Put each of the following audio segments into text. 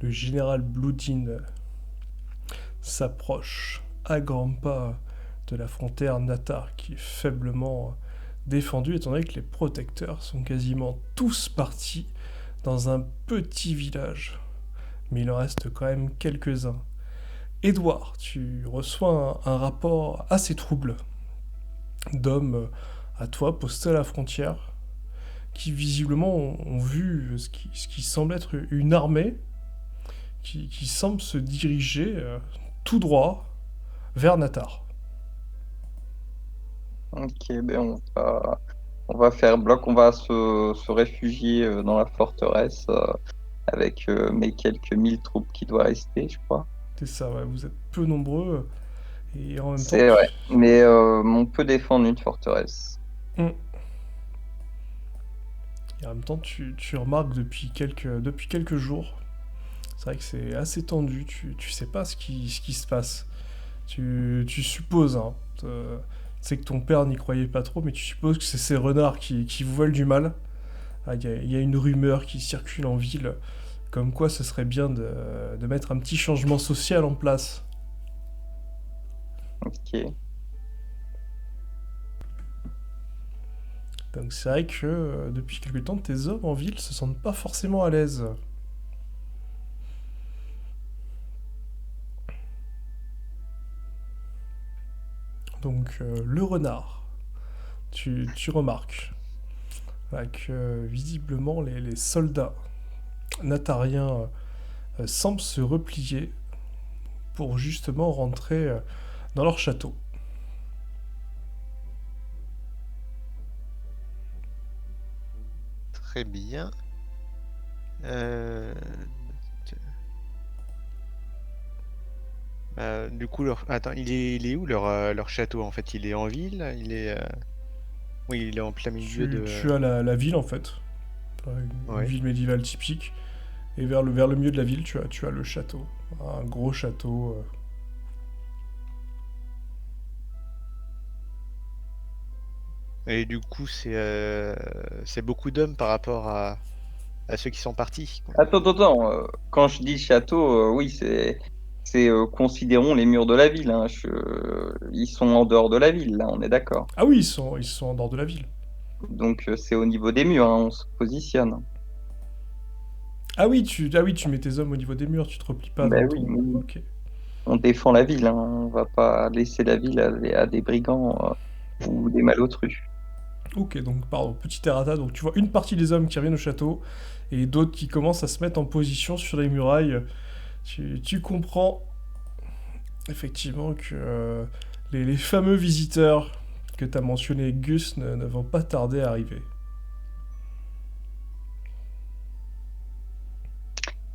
le général Bloodin s'approche à grands pas de la frontière Natar qui est faiblement défendue étant donné que les protecteurs sont quasiment tous partis dans un petit village. Mais il en reste quand même quelques-uns. Édouard, tu reçois un rapport assez trouble d'hommes à toi postés à la frontière qui visiblement ont vu ce qui semble être une armée qui semble se diriger tout droit vers Natar. Ok, ben on va faire bloc, on va se réfugier dans la forteresse avec mes quelques 1000 troupes qui doivent rester, je crois. C'est ça, ouais, vous êtes peu nombreux et en même temps, C'est vrai, mais on peut défendre une forteresse. Hum. Et en même temps, tu remarques depuis quelques jours, c'est vrai que c'est assez tendu, tu sais pas ce qui se passe. Tu supposes, hein, tu sais que ton père n'y croyait pas trop, mais tu supposes que c'est ces renards qui vous veulent du mal. Ah, il y a une rumeur qui circule en ville, comme quoi ce serait bien de mettre un petit changement social en place. Ok. Donc c'est vrai que depuis quelque temps, tes hommes en ville se sentent pas forcément à l'aise. Donc le renard, tu remarques là, que visiblement les soldats natariens semblent se replier pour justement rentrer dans leur château. Très bien. Euh, du coup, attends, il est où leur château en fait? Il est en ville? Oui, il est en plein milieu Tu as la ville en fait, une Ouais. ville médiévale typique, et vers le milieu de la ville, tu as le château. Un gros château. Et du coup, c'est beaucoup d'hommes par rapport à ceux qui sont partis, quoi. Attends, attends, attends, quand je dis château, oui, c'est considérons les murs de la ville, hein. Ils sont en dehors de la ville, là, on est d'accord. Ah oui, ils sont en dehors de la ville. Donc c'est au niveau des murs, hein, on se positionne. Ah oui, tu mets tes hommes au niveau des murs, tu te replies pas dans Ben oui, ton. oui, Ok. on défend la ville, hein. On va pas laisser la ville à des brigands ou des malotrus. Ok, donc pardon, petit errata. Donc tu vois une partie des hommes qui reviennent au château et d'autres qui commencent à se mettre en position sur les murailles. Tu comprends effectivement que les fameux visiteurs que tu as mentionnés, Gus, ne vont pas tarder à arriver.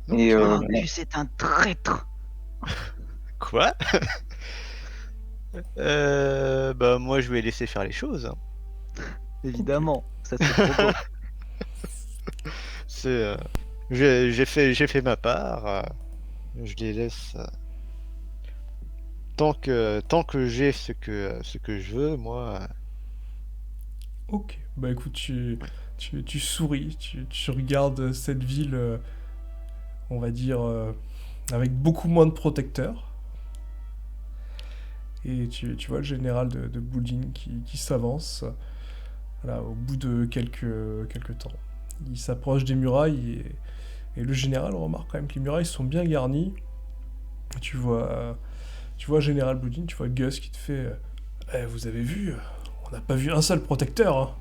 Et Ok. Ah, Gus est un traître. Quoi? Bah moi, je vais laisser faire les choses, hein. Ok. Évidemment, ça serait trop beau. C'est, j'ai fait ma part. Je les laisse. Tant que j'ai ce que je veux, moi. Ok. Bah écoute, tu, Ouais. tu, tu souris, tu regardes cette ville, on va dire, avec beaucoup moins de protecteurs. Et tu vois le général de Bouldin qui s'avance, voilà, au bout de quelques temps. Il s'approche des murailles et le général remarque quand même que les murailles sont bien garnies. Tu vois Général Bouldin, tu vois Gus qui te fait Vous avez vu, on n'a pas vu un seul protecteur, hein.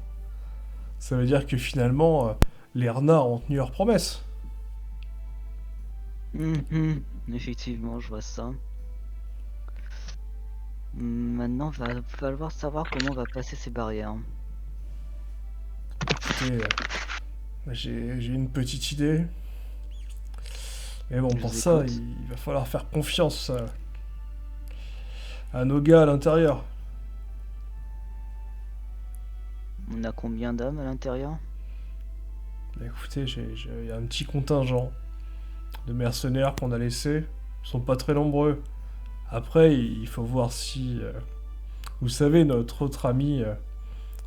Ça veut dire que finalement, les renards ont tenu leur promesse. Mhm. Effectivement, je vois ça. Maintenant, va falloir savoir comment on va passer ces barrières. Écoutez, j'ai une petite idée. Mais bon, Je pour vous ça, écoute. il va falloir faire confiance à nos gars à l'intérieur. On a combien d'hommes à l'intérieur? Bah, écoutez, il y a un petit contingent de mercenaires qu'on a laissés. Ils sont pas très nombreux. Après, il faut voir si... vous savez, notre autre ami,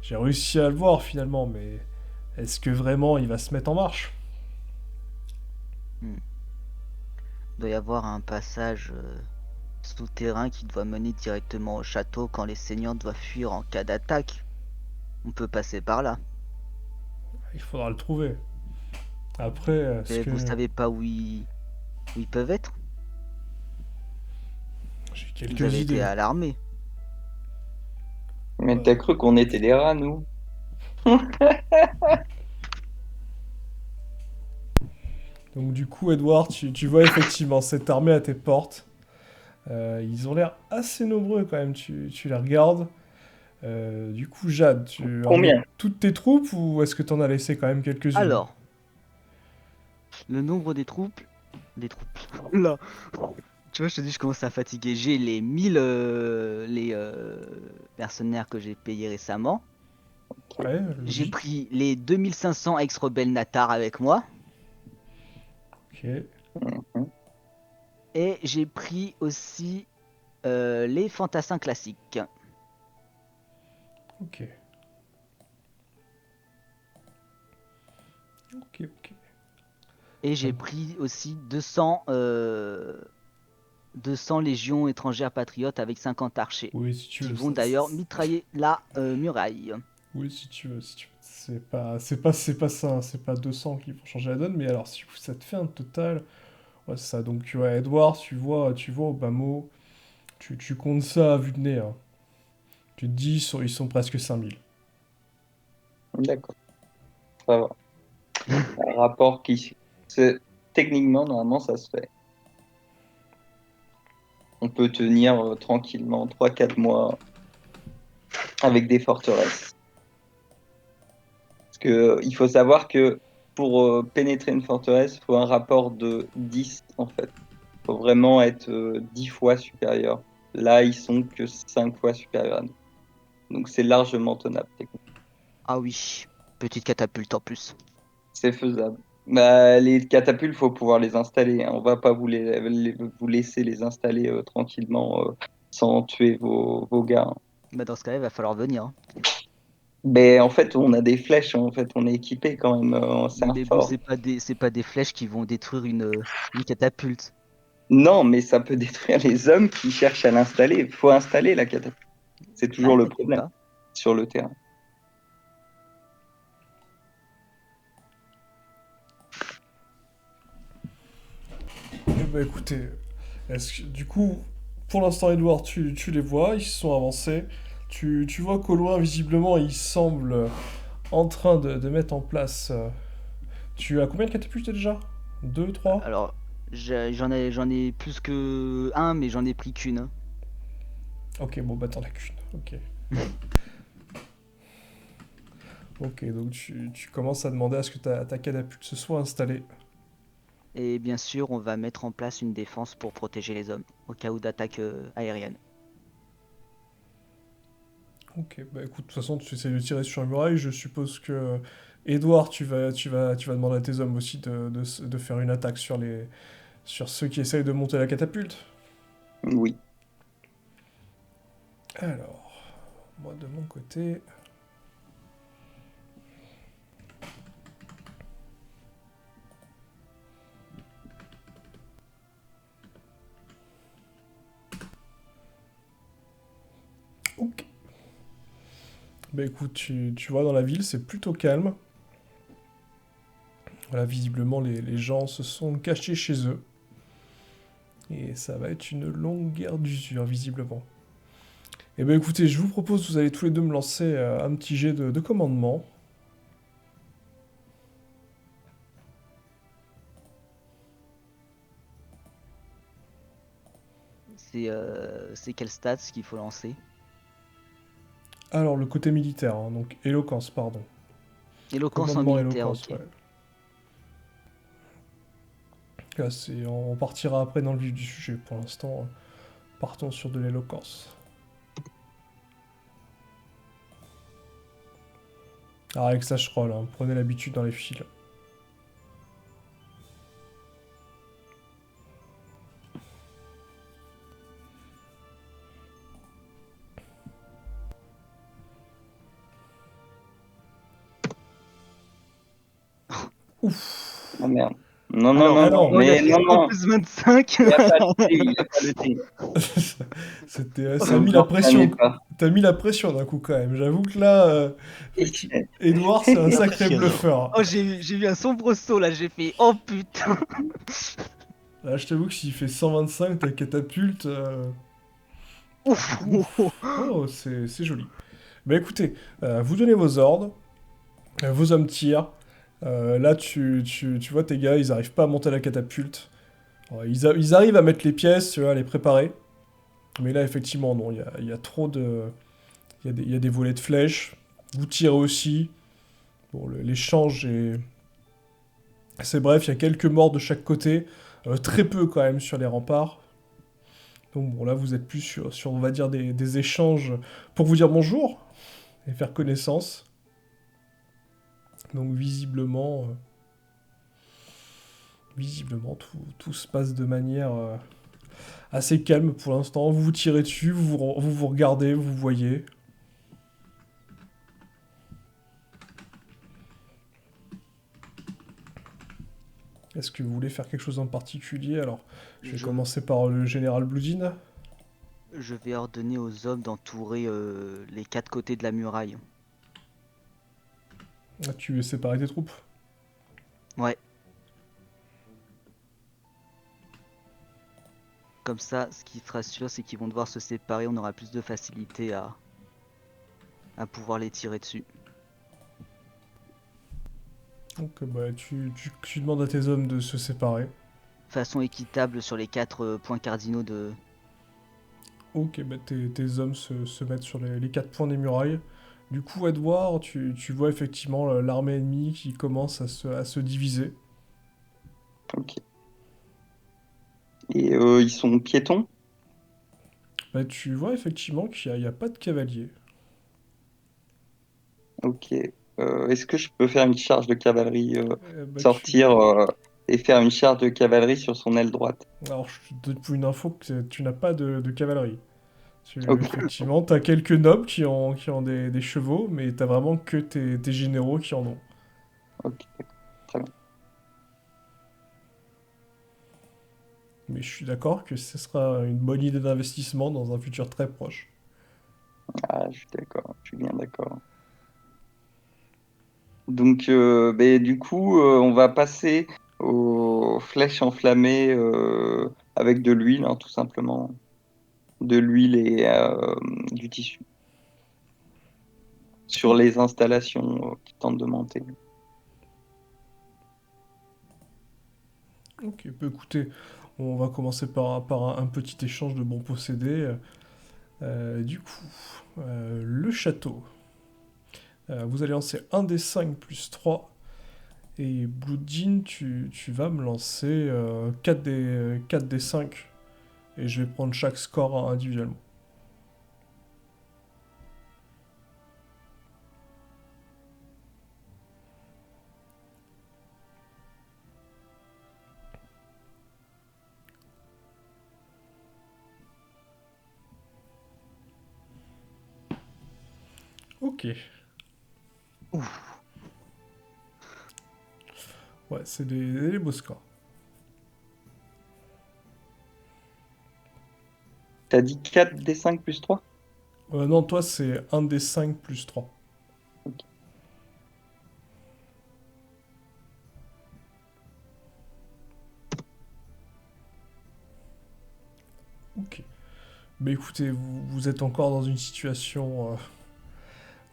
j'ai réussi à le voir finalement, mais est-ce que vraiment il va se mettre en marche? Hmm. Il doit y avoir un passage souterrain qui doit mener directement au château quand les seigneurs doivent fuir en cas d'attaque. On peut passer par là. Il faudra le trouver. Après, est-ce Mais que vous savez pas où ils peuvent être? j'ai Vous quelques avez été idées. à l'armée. Mais Ouais. t'as cru qu'on était des rats, nous? Donc du coup, Edward, tu vois effectivement cette armée à tes portes. Ils ont l'air assez nombreux quand même, tu les regardes. Du coup, Jade, tu as emmené Combien? toutes tes troupes ou est-ce que tu en as laissé quand même quelques-unes? Alors, le nombre des troupes. Des troupes. Là. Tu vois, je te dis, je commence à fatiguer. J'ai les 1000 mercenaires que j'ai payés récemment. Ouais, J'ai logique. pris les 2500 ex-rebelles Natar avec moi. Ok, Mhm. Et j'ai pris aussi les fantassins classiques. ok. Ok, ok. Et Ah, j'ai pris aussi 200 légions étrangères patriotes avec 50 archers. oui, si tu Qui veux, vont d'ailleurs mitrailler la muraille. Oui, si tu veux, si tu veux. C'est pas ça, hein, c'est pas 200 qui vont changer la donne, mais alors, si ça te fait un total... Ouais, c'est ça. Donc, ouais, Edward, tu vois, au bas mot, tu comptes ça à vue de nez, hein. Tu te dis, ils sont presque 5000. D'accord, ça va. Un rapport qui... c'est- Techniquement, normalement, ça se fait. On peut tenir tranquillement 3 4 mois avec des forteresses. Parce que il faut savoir que pour pénétrer une forteresse, il faut un rapport de 10 en fait. Il faut vraiment être 10 fois supérieur. Là, ils sont que 5 fois supérieurs à nous. Donc c'est largement tenable, techniquement. Ah oui, petite catapulte en plus. C'est faisable. Bah, les catapultes, faut pouvoir les installer, hein. On va pas vous laisser les installer tranquillement sans tuer vos gars, hein. Bah dans ce cas-là, il va falloir venir, hein. Mais en fait, on a des flèches, hein. En fait, on est équipé quand même. C'est un Mais bon, fort. c'est pas des flèches qui vont détruire une catapulte. Non, mais ça peut détruire les hommes qui cherchent à l'installer. Il faut installer la catapulte. C'est toujours Ah, le t'inquiète problème pas. sur le terrain. Eh ben, écoutez, du coup, pour l'instant, Edward, tu les vois, ils se sont avancés. Tu vois qu'au loin, visiblement, ils semblent en train de mettre en place. Tu as combien de catapultes déjà? Deux, trois? Alors, j'en ai plus que un, mais j'en ai pris qu'une, hein. Ok, bon, bah t'en as qu'une. Ok. Ok, donc tu commences à demander à ce que ta catapulte se soit installée. Et bien sûr, on va mettre en place une défense pour protéger les hommes, au cas où d'attaque aérienne. Ok, bah écoute, de toute façon, tu essaies de tirer sur une muraille. Je suppose que, Edouard, tu vas demander à tes hommes aussi de faire une attaque sur ceux qui essayent de monter la catapulte. Oui. Alors, moi de mon côté. Ok. Bah écoute, tu vois, dans la ville, c'est plutôt calme. Voilà, visiblement, les gens se sont cachés chez eux. Et ça va être une longue guerre d'usure, visiblement. Eh ben écoutez, je vous propose, vous allez tous les deux me lancer un petit jet de commandement. C'est quel stats qu'il faut lancer? Alors, le côté militaire, hein, donc éloquence, pardon. Éloquence en Commandement militaire, éloquence, ok. ouais. Là, on partira après dans le vif du sujet. Pour l'instant, partons sur de l'éloquence. Alors, avec ça, je roll, hein, prenez l'habitude dans les fils. Ouf. Ah merde. Non, non, Alors, non, ah non, non. il a mais fait non, 100 non, plus 25. il n'y a pas de thé, il n'y a pas de thé. Ça a Ne mis vous la enflammez pression. pas. T'as mis la pression d'un coup quand même. J'avoue que là, Edouard, c'est un sacré Impressionnant. bluffeur. Oh, j'ai eu un sombre saut là, j'ai fait oh putain. Là, je t'avoue que s'il fait 125, ta catapulte. Ouf. Ouf. Oh, c'est joli. Bah écoutez, vous donnez vos ordres, vos hommes tirent. Là, tu vois, tes gars, ils arrivent pas à monter la catapulte. Ils arrivent à mettre les pièces, tu vois, à les préparer. Mais là, effectivement, non, il y a trop de. Il y a des volets de flèches. Vous tirez aussi. Bon, l'échange est. C'est bref, il y a quelques morts de chaque côté. Très peu quand même sur les remparts. Donc bon, là, vous êtes plus sur on va dire, des échanges pour vous dire bonjour et faire connaissance. Donc visiblement tout se passe de manière assez calme pour l'instant. Vous vous tirez dessus, vous regardez, vous voyez. Est-ce que vous voulez faire quelque chose en particulier? Alors, je vais Je, commencer par le général Bloodin. je vais ordonner aux hommes d'entourer les 4 côtés de la muraille. Ah, tu veux séparer tes troupes? Ouais. Comme ça, ce qui sera sûr, c'est qu'ils vont devoir se séparer. On aura plus de facilité à pouvoir les tirer dessus. Donc, bah, tu demandes à tes hommes de se séparer. Façon équitable sur les 4 points cardinaux de. Ok, bah tes hommes se mettent sur les 4 points des murailles. Du coup, Edward, tu vois effectivement l'armée ennemie qui commence à se diviser. Ok. Et ils sont piétons? Bah, tu vois effectivement qu'il y a pas de cavaliers. Ok. Est-ce que je peux faire une charge de cavalerie, Bah, sortir et faire une charge de cavalerie sur son aile droite? Alors, je te donne pour une info que tu n'as pas de cavalerie. Ok. Effectivement, t'as quelques nobles qui ont des chevaux, mais t'as vraiment que tes généraux qui en ont. Ok, très bien. Mais je suis d'accord que ce sera une bonne idée d'investissement dans un futur très proche. Ah, je suis d'accord, je suis bien d'accord. Donc, ben, du coup, on va passer aux flèches enflammées avec de l'huile, hein, tout simplement. De l'huile et du tissu. Sur les installations qui tentent de monter. Ok, bah écoutez, on va commencer par un petit échange de bons procédés. Du coup, le château. Vous allez lancer un des 5 plus 3. Et Bloodin, tu vas me lancer 4 des 5. Et je vais prendre chaque score individuellement. Ok. Ouf. Ouais, c'est des beaux scores. T'as dit 4 des 5 plus 3? Non, toi, c'est un des 5 plus 3. Ok. Ok. Mais écoutez, vous êtes encore dans une situation,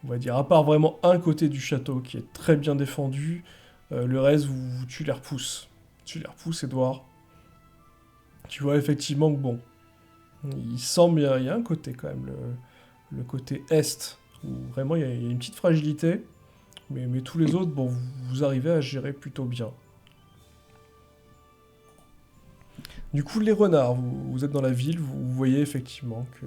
on va dire, à part vraiment un côté du château qui est très bien défendu, le reste, tu les repousses. Tu les repousses, Edouard. Tu vois effectivement que bon, il semble, il y a un côté quand même, le côté est, où vraiment il y a une petite fragilité, mais tous les autres, bon, vous arrivez à gérer plutôt bien. Du coup, les renards, vous êtes dans la ville, vous voyez effectivement que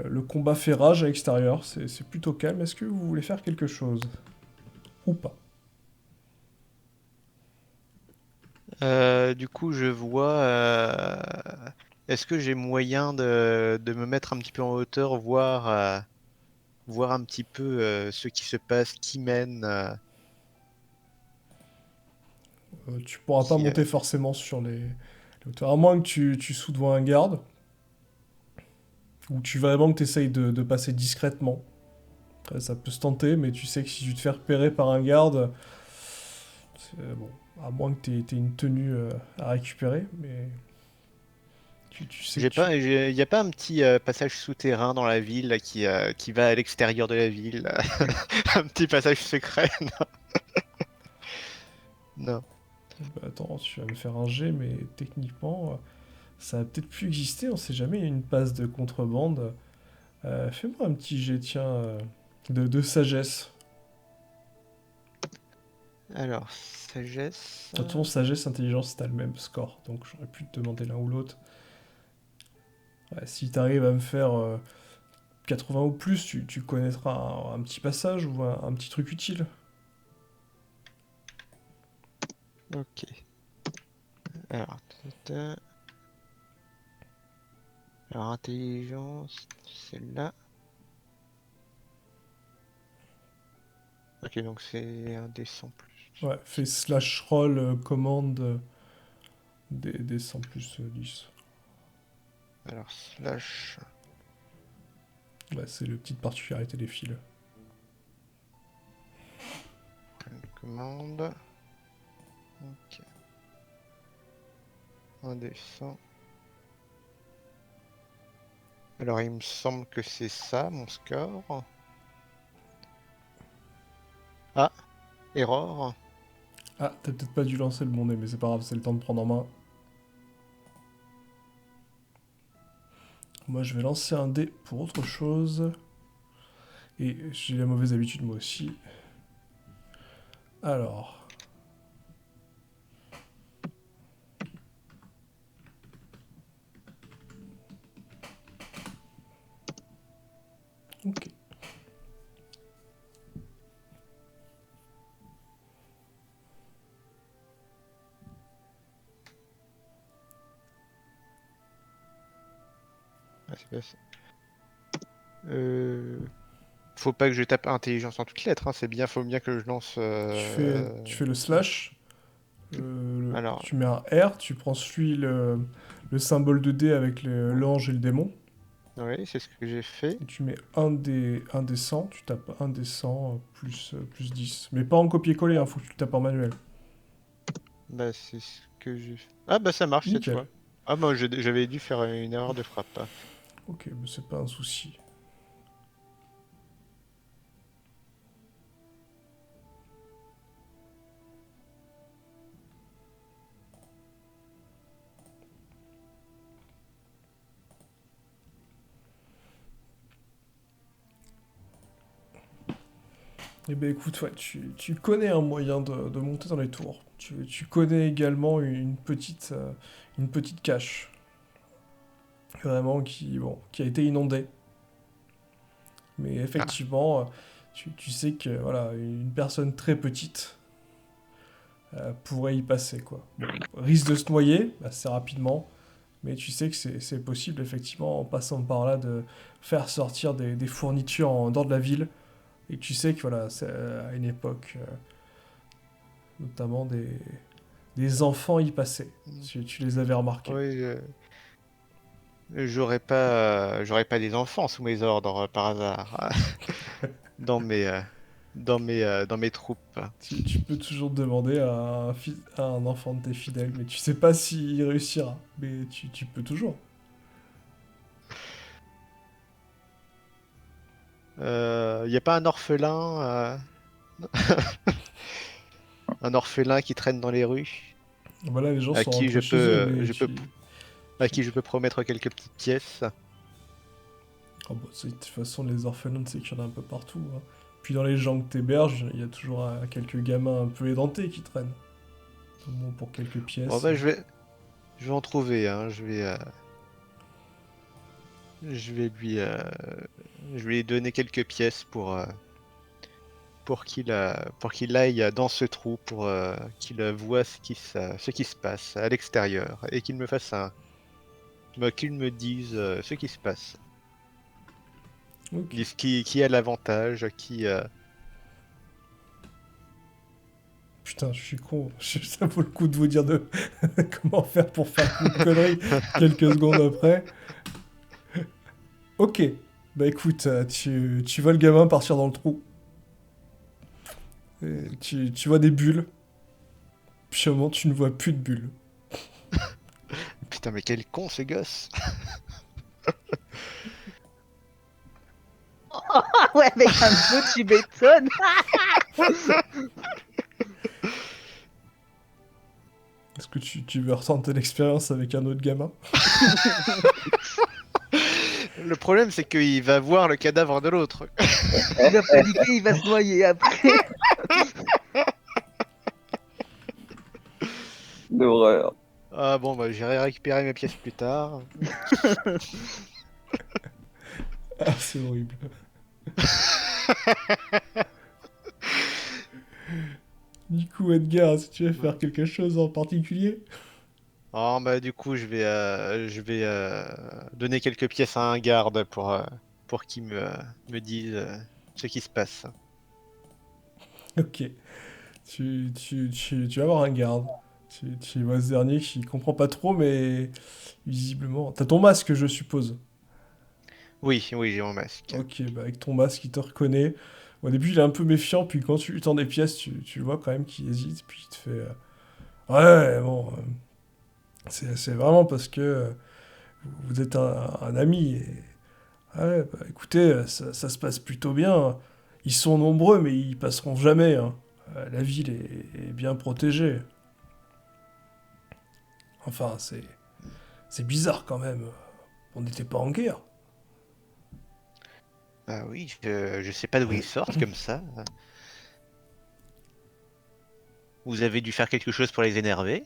le combat fait rage à l'extérieur, c'est plutôt calme. Est-ce que vous voulez faire quelque chose? Ou pas? Du coup, je vois. Est-ce que j'ai moyen de me mettre un petit peu en hauteur, voir un petit peu ce qui se passe, qui mène. Tu pourras pas Si, monter forcément sur les hauteurs. À moins que tu sous-dois un garde, ou tu vraiment que tu essayes de passer discrètement. Après, ça peut se tenter, mais tu sais que si tu te fais repérer par un garde, bon, à moins que tu aies une tenue à récupérer, mais tu sais que Il y a pas un petit passage souterrain dans la ville là, qui va à l'extérieur de la ville, là. Un petit passage secret? Non. Bah, attends, tu vas me faire un jet, mais techniquement, ça va peut-être plus exister, on sait jamais, il y a une passe de contrebande. Fais-moi un petit jet, tiens, de sagesse. Alors, sagesse. De toute façon, sagesse, intelligence, t'as le même score, donc j'aurais pu te demander l'un ou l'autre. Ouais, si t'arrives à me faire 80 ou plus, tu connaîtras un petit passage ou un petit truc utile. Ok. Alors, alors intelligence, celle-là. Ok, donc c'est un des 100 plus. Ouais, fais slash roll commande des 100 plus 10. Alors, slash. Ouais, c'est le petite particularité des fils. Une commande. Ok. Un des 100. Alors, il me semble que c'est ça, mon score. Ah, erreur. Ah, t'as peut-être pas dû lancer le bon dé, mais c'est pas grave, c'est le temps de prendre en main. Moi, je vais lancer un dé pour autre chose. Et j'ai la mauvaise habitude, moi aussi. Alors. Ok. Ah, c'est pas ça. Faut pas que je tape intelligence en toutes lettres, hein. Faut bien que je lance. Tu fais le slash. Alors, Tu mets un R, tu prends le symbole de dé avec l'ange et le démon. oui, c'est ce que j'ai fait. Et tu mets un des 100, tu tapes un des 100 plus 10. Mais pas en copier-coller, hein, faut que tu le tapes en manuel. Bah, c'est ce que j'ai fait. Ah, bah, ça marche cette Nickel. fois. Ah, moi, j'avais dû faire une erreur de frappe. Ok, mais c'est pas un souci. Eh ben écoute, ouais, tu connais un moyen de monter dans les tours. Tu connais également une petite cache. Vraiment qui a été inondée. Mais Ah, effectivement, tu sais que voilà, une personne très petite pourrait y passer, quoi. Bon, risque de se noyer assez rapidement, mais tu sais que c'est possible, effectivement, en passant par là, de faire sortir des fournitures en dehors de la ville. Et tu sais que voilà, c'est à une époque, notamment des enfants y passaient. Tu les avais remarqués. oui, j'aurais pas des enfants sous mes ordres par hasard dans dans mes troupes. Tu peux toujours demander à un enfant de tes fidèles, mais tu sais pas s'il réussira. Mais tu peux toujours. Y a pas un orphelin qui traîne dans les rues, Voilà, les gens à sont qui rentrés chez eux, mais à qui je peux promettre quelques petites pièces. Oh, bah, de toute façon, les orphelins, tu sais qu'il y en a un peu partout, hein. Puis dans les gens que t'héberges, il y a toujours quelques gamins un peu édentés qui traînent. Donc bon, pour quelques Bon pièces. bah je vais en trouver, hein. Je vais je vais lui donner quelques pièces pour qu'il aille dans ce trou, pour qu'il voit ce qui se passe à l'extérieur et qu'il me fasse qu'il me dise ce qui se passe, Ok. qui a l'avantage, putain, je suis con. Ça vaut le coup de vous dire de comment faire pour faire une connerie quelques secondes après. Ok. Bah écoute, tu vois le gamin partir dans le trou. Et tu vois des bulles. Puis à un moment, tu ne vois plus de bulles. Putain, mais quel con ce gosse! Ah ouais, avec un bleu, tu m'étonnes. Est-ce que tu veux retenter l'expérience avec un autre gamin? Le problème, c'est qu'il va voir le cadavre de l'autre. Il va paniquer, il va se noyer après. L'horreur. Ah bon, bah j'irai récupérer mes pièces plus tard. Ah, c'est horrible. Du coup, Edgar, si tu veux faire quelque chose en particulier? Ah bah du coup, je vais donner quelques pièces à un garde pour qu'il me dise ce qui se passe. Ok. Tu vas avoir un garde. Tu vois ce dernier qui comprend pas trop, mais visiblement. T'as ton masque, je suppose. Oui, oui, j'ai mon masque. Ok, bah avec ton masque, il te reconnaît. Au début, il est un peu méfiant, puis quand tu lui tends des pièces, tu le vois quand même qu'il hésite, puis il te fait ouais, bon, c'est vraiment parce que vous êtes un ami. Et... Ouais, bah écoutez, ça se passe plutôt bien. Ils sont nombreux, mais ils passeront jamais, hein. La ville est bien protégée. Enfin, c'est bizarre quand même. On n'était pas en guerre. Ah oui, je sais pas d'où ils sortent comme ça. Vous avez dû faire quelque chose pour les énerver?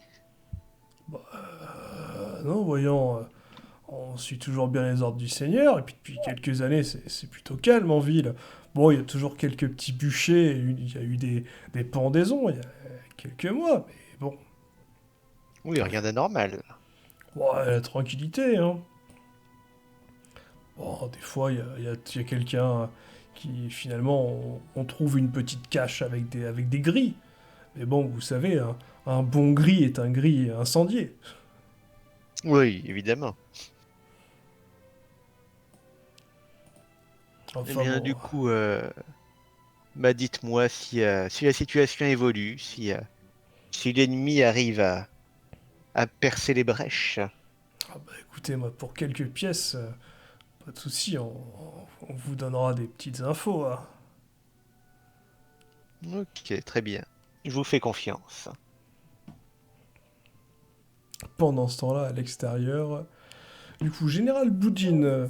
Non, voyons, on suit toujours bien les ordres du Seigneur, et puis depuis quelques années, c'est plutôt calme en ville. Bon, il y a toujours quelques petits bûchers, il y a eu des pendaisons il y a quelques mois, mais bon, Oui, rien d'anormal. ouais, la tranquillité, hein. Bon, des fois, il y a quelqu'un qui, finalement, on trouve une petite cache avec des grilles. Mais bon, vous savez, un bon gris est un gris incendié. Oui, évidemment. Eh Enfin bien, bon, du coup, bah dites-moi si la situation évolue, si l'ennemi arrive à percer les brèches. ah bah écoutez, moi, pour quelques pièces, pas de souci, on vous donnera des petites infos, hein. Ok, très bien. Je vous fais confiance. Pendant ce temps-là, à l'extérieur, du coup, Général Boudin,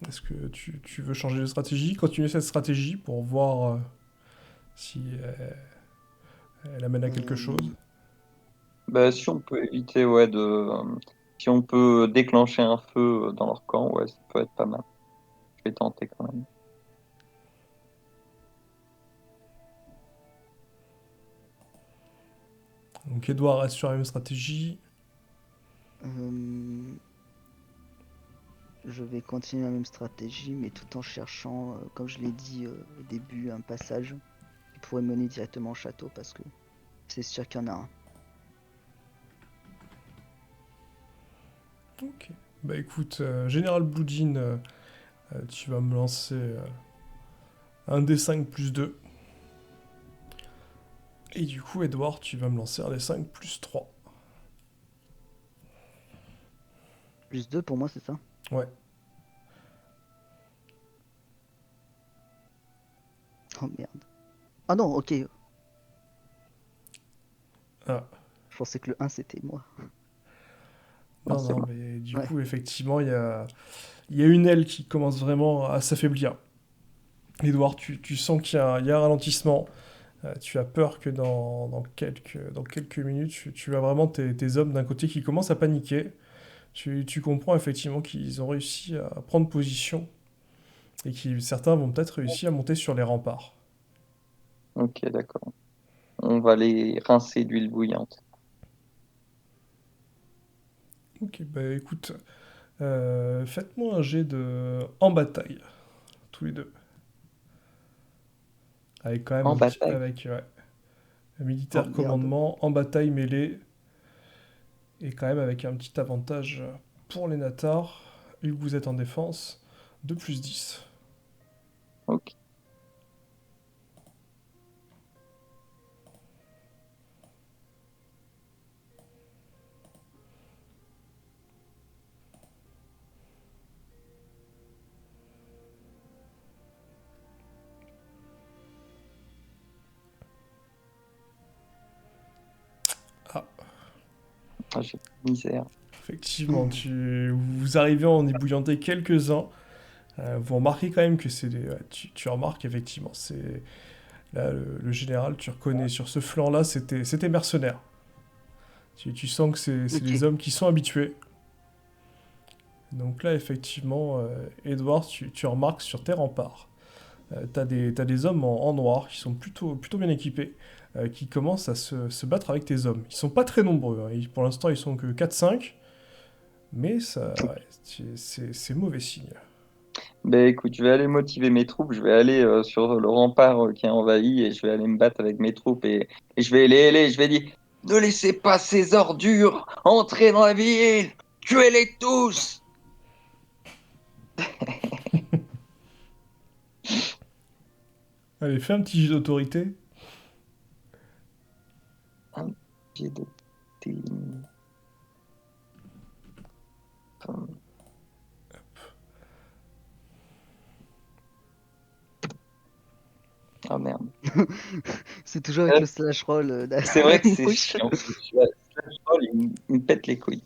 est-ce que tu veux changer de stratégie, continuer cette stratégie pour voir si elle amène à quelque chose? Hum, Bah, si on peut éviter, ouais, si on peut déclencher un feu dans leur camp, ouais, ça peut être pas mal. Je vais tenter quand même. Donc Edouard reste sur la même stratégie. hum, je vais continuer la même stratégie, mais tout en cherchant, comme je l'ai dit au début, un passage qui pourrait mener directement au château, parce que c'est sûr qu'il y en a un. Ok. Bah écoute, Général Boudin, tu vas me lancer un D5 plus 2. Et du coup, Edouard, tu vas me lancer un D5 plus 3. Plus 2 pour moi, c'est ça? Ouais. Oh merde. Ah non, ok. Ah. Je pensais que le 1 c'était moi. Non, Non, c'est non, moi. mais du Ouais. coup, effectivement, il y a une aile qui commence vraiment à s'affaiblir. Edouard, tu sens il y a un ralentissement. Tu as peur que dans quelques minutes, tu as vraiment tes hommes d'un côté qui commencent à paniquer. Tu comprends effectivement qu'ils ont réussi à prendre position et que certains vont peut-être réussir à monter sur les remparts. Ok, d'accord. On va les rincer d'huile bouillante. Ok, bah écoute, faites-moi un jet en bataille, tous les deux. Avec quand même En bataille. avec, ouais, Militaire Oh, merde. commandement en bataille mêlée. Et quand même avec un petit avantage pour les Natars, vu que vous êtes en défense, de plus 10. Ok. Ah, Ah, j'ai misère. effectivement, vous arrivez à en ébouillanter quelques-uns. Vous remarquez quand même que c'est des... ouais, tu remarques effectivement, c'est... Là, le général, tu reconnais sur ce flanc-là, c'était mercenaire. Tu sens que c'est Ok. des hommes qui sont habitués. Donc là, effectivement, Edward, tu remarques sur tes remparts, t'as des hommes en noir qui sont plutôt bien équipés, qui commencent à se battre avec tes hommes. Ils sont pas très nombreux, hein. Pour l'instant, ils sont que 4-5, mais ça, ouais, c'est mauvais signe. Ben écoute, je vais aller motiver mes troupes, je vais aller sur le rempart qui est envahi et je vais aller me battre avec mes troupes et je vais je vais dire, ne laissez pas ces ordures entrer dans la ville, tuez-les tous. Allez, fais un petit jeu d'autorité. Un jet de thé. Ah merde. C'est toujours avec le slash roll C'est vrai que c'est Mouche. chiant. Slash roll, il me pète les couilles.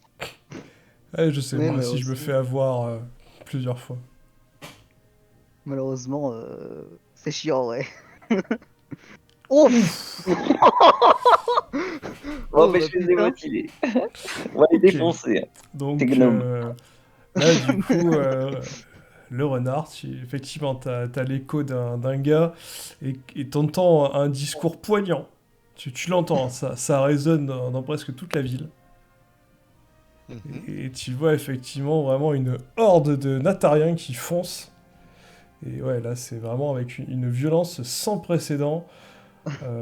Ouais, je sais, Ouais, moi aussi, je me malheureusement. fais avoir plusieurs fois. Malheureusement, c'est chiant, ouais. Ouf! Bon, Oh ben bah je les ai putain. motivés. On va les Ok, défoncer, ces donc gnomes. là, du coup, le renard, effectivement, t'as l'écho d'un gars et t'entends un discours poignant. Tu l'entends, ça résonne dans presque toute la ville. Mhm. Et tu vois effectivement vraiment une horde de Natariens qui foncent. Et ouais, là, c'est vraiment avec une violence sans précédent.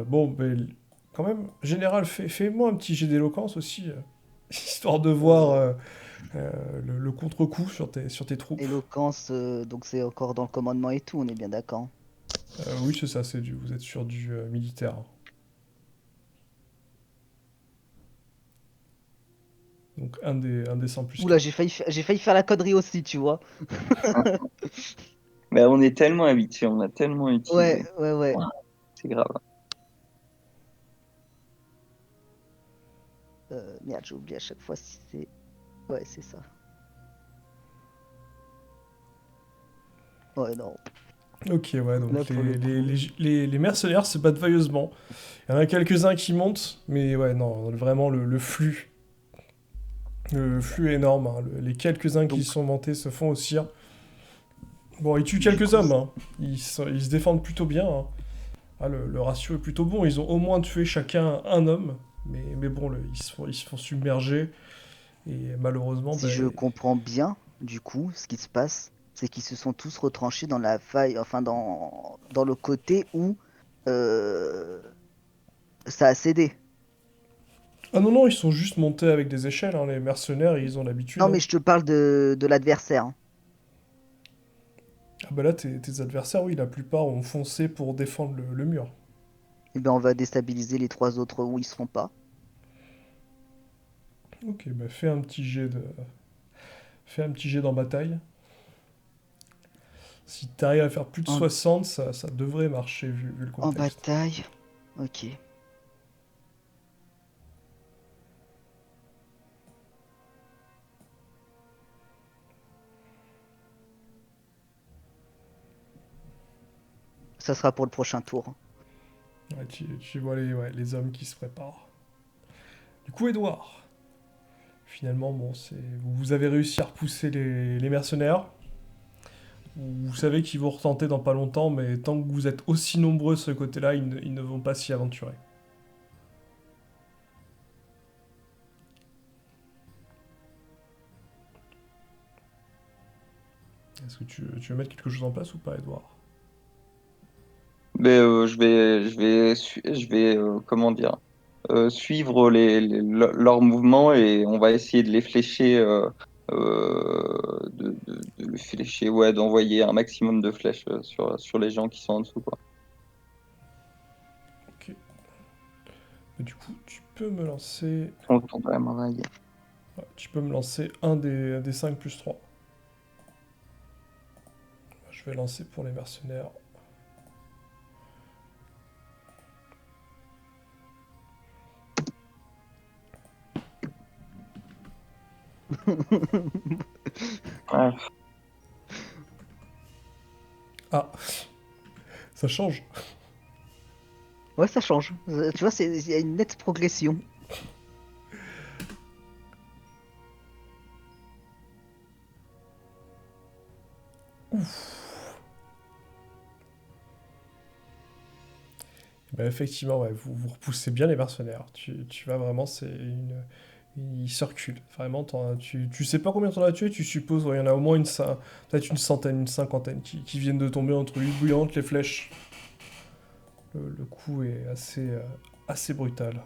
Bon, ben, quand même, général, fais-moi un petit jet d'éloquence aussi, histoire de voir Euh, le contre-coup sur tes troupes. Éloquence, donc c'est encore dans le commandement et tout, on est bien d'accord. Oui, c'est ça, vous êtes sur du militaire. Donc un des 100 plus Oula, 4. j'ai failli faire la connerie aussi, tu vois. Ben, on est tellement habitués, on a tellement Ouais, utilisé. ouais, ouais. C'est grave. Merde, j'ai oublié à chaque fois si c'est... Ouais, c'est ça. Ouais, non. Ok, ouais, Là, donc pour le coup... les mercenaires se battent vailleusement. Il y en a quelques-uns qui montent, mais ouais, non, vraiment le flux. Le flux est énorme, hein. Les quelques-uns qui Donc, sont montés se font aussi. Bon, ils tuent du quelques coup, hommes, hein. Ils se défendent plutôt bien, hein. Ah, le ratio est plutôt bon. Ils ont au moins tué chacun un homme. Mais bon, ils se font submerger. Et malheureusement, si ben, je comprends bien, du coup, ce qui se passe, c'est qu'ils se sont tous retranchés dans la faille, enfin, dans le côté où euh, ça a cédé. ah non, non, ils sont juste montés avec des échelles, hein. Les mercenaires, ils ont l'habitude, Non, hein. mais je te parle de l'adversaire, hein. Ah bah là, tes adversaires, oui, la plupart ont foncé pour défendre le mur. Eh bien, on va déstabiliser les trois autres où ils seront pas. Ok, bah fais un petit jet dans bataille. Si t'arrives à faire plus de En, 60, ça devrait marcher vu le en contexte. bataille, ok. Ça sera pour le prochain tour. Ouais, tu vois ouais, les hommes qui se préparent. Du coup, Edouard, finalement, bon, vous avez réussi à repousser les mercenaires. Vous savez qu'ils vont retenter dans pas longtemps, mais tant que vous êtes aussi nombreux de ce côté-là, ils ne vont pas s'y aventurer. Est-ce que tu veux mettre quelque chose en place ou pas, Edouard? Mais comment dire, suivre leurs mouvements et on va essayer de les flécher, de les flécher, ouais, d'envoyer un maximum de flèches sur les gens qui sont en dessous, quoi. Ok. Mais du coup, tu peux me lancer. On tourne vraiment là. Ouais, tu peux me lancer un des 5 plus 3. Je vais lancer pour les mercenaires. Ouais. Ah, ça change. Ouais, ça change. Tu vois, il y a une nette progression. Bah, effectivement, ouais, vous repoussez bien les mercenaires. Tu vas vraiment, ils circulent. Vraiment, tu sais pas combien t'en as tué, tu supposes, ouais, il y en a au moins peut-être une centaine, une cinquantaine qui viennent de tomber entre l'huile bouillante, les flèches. Le coup est assez brutal.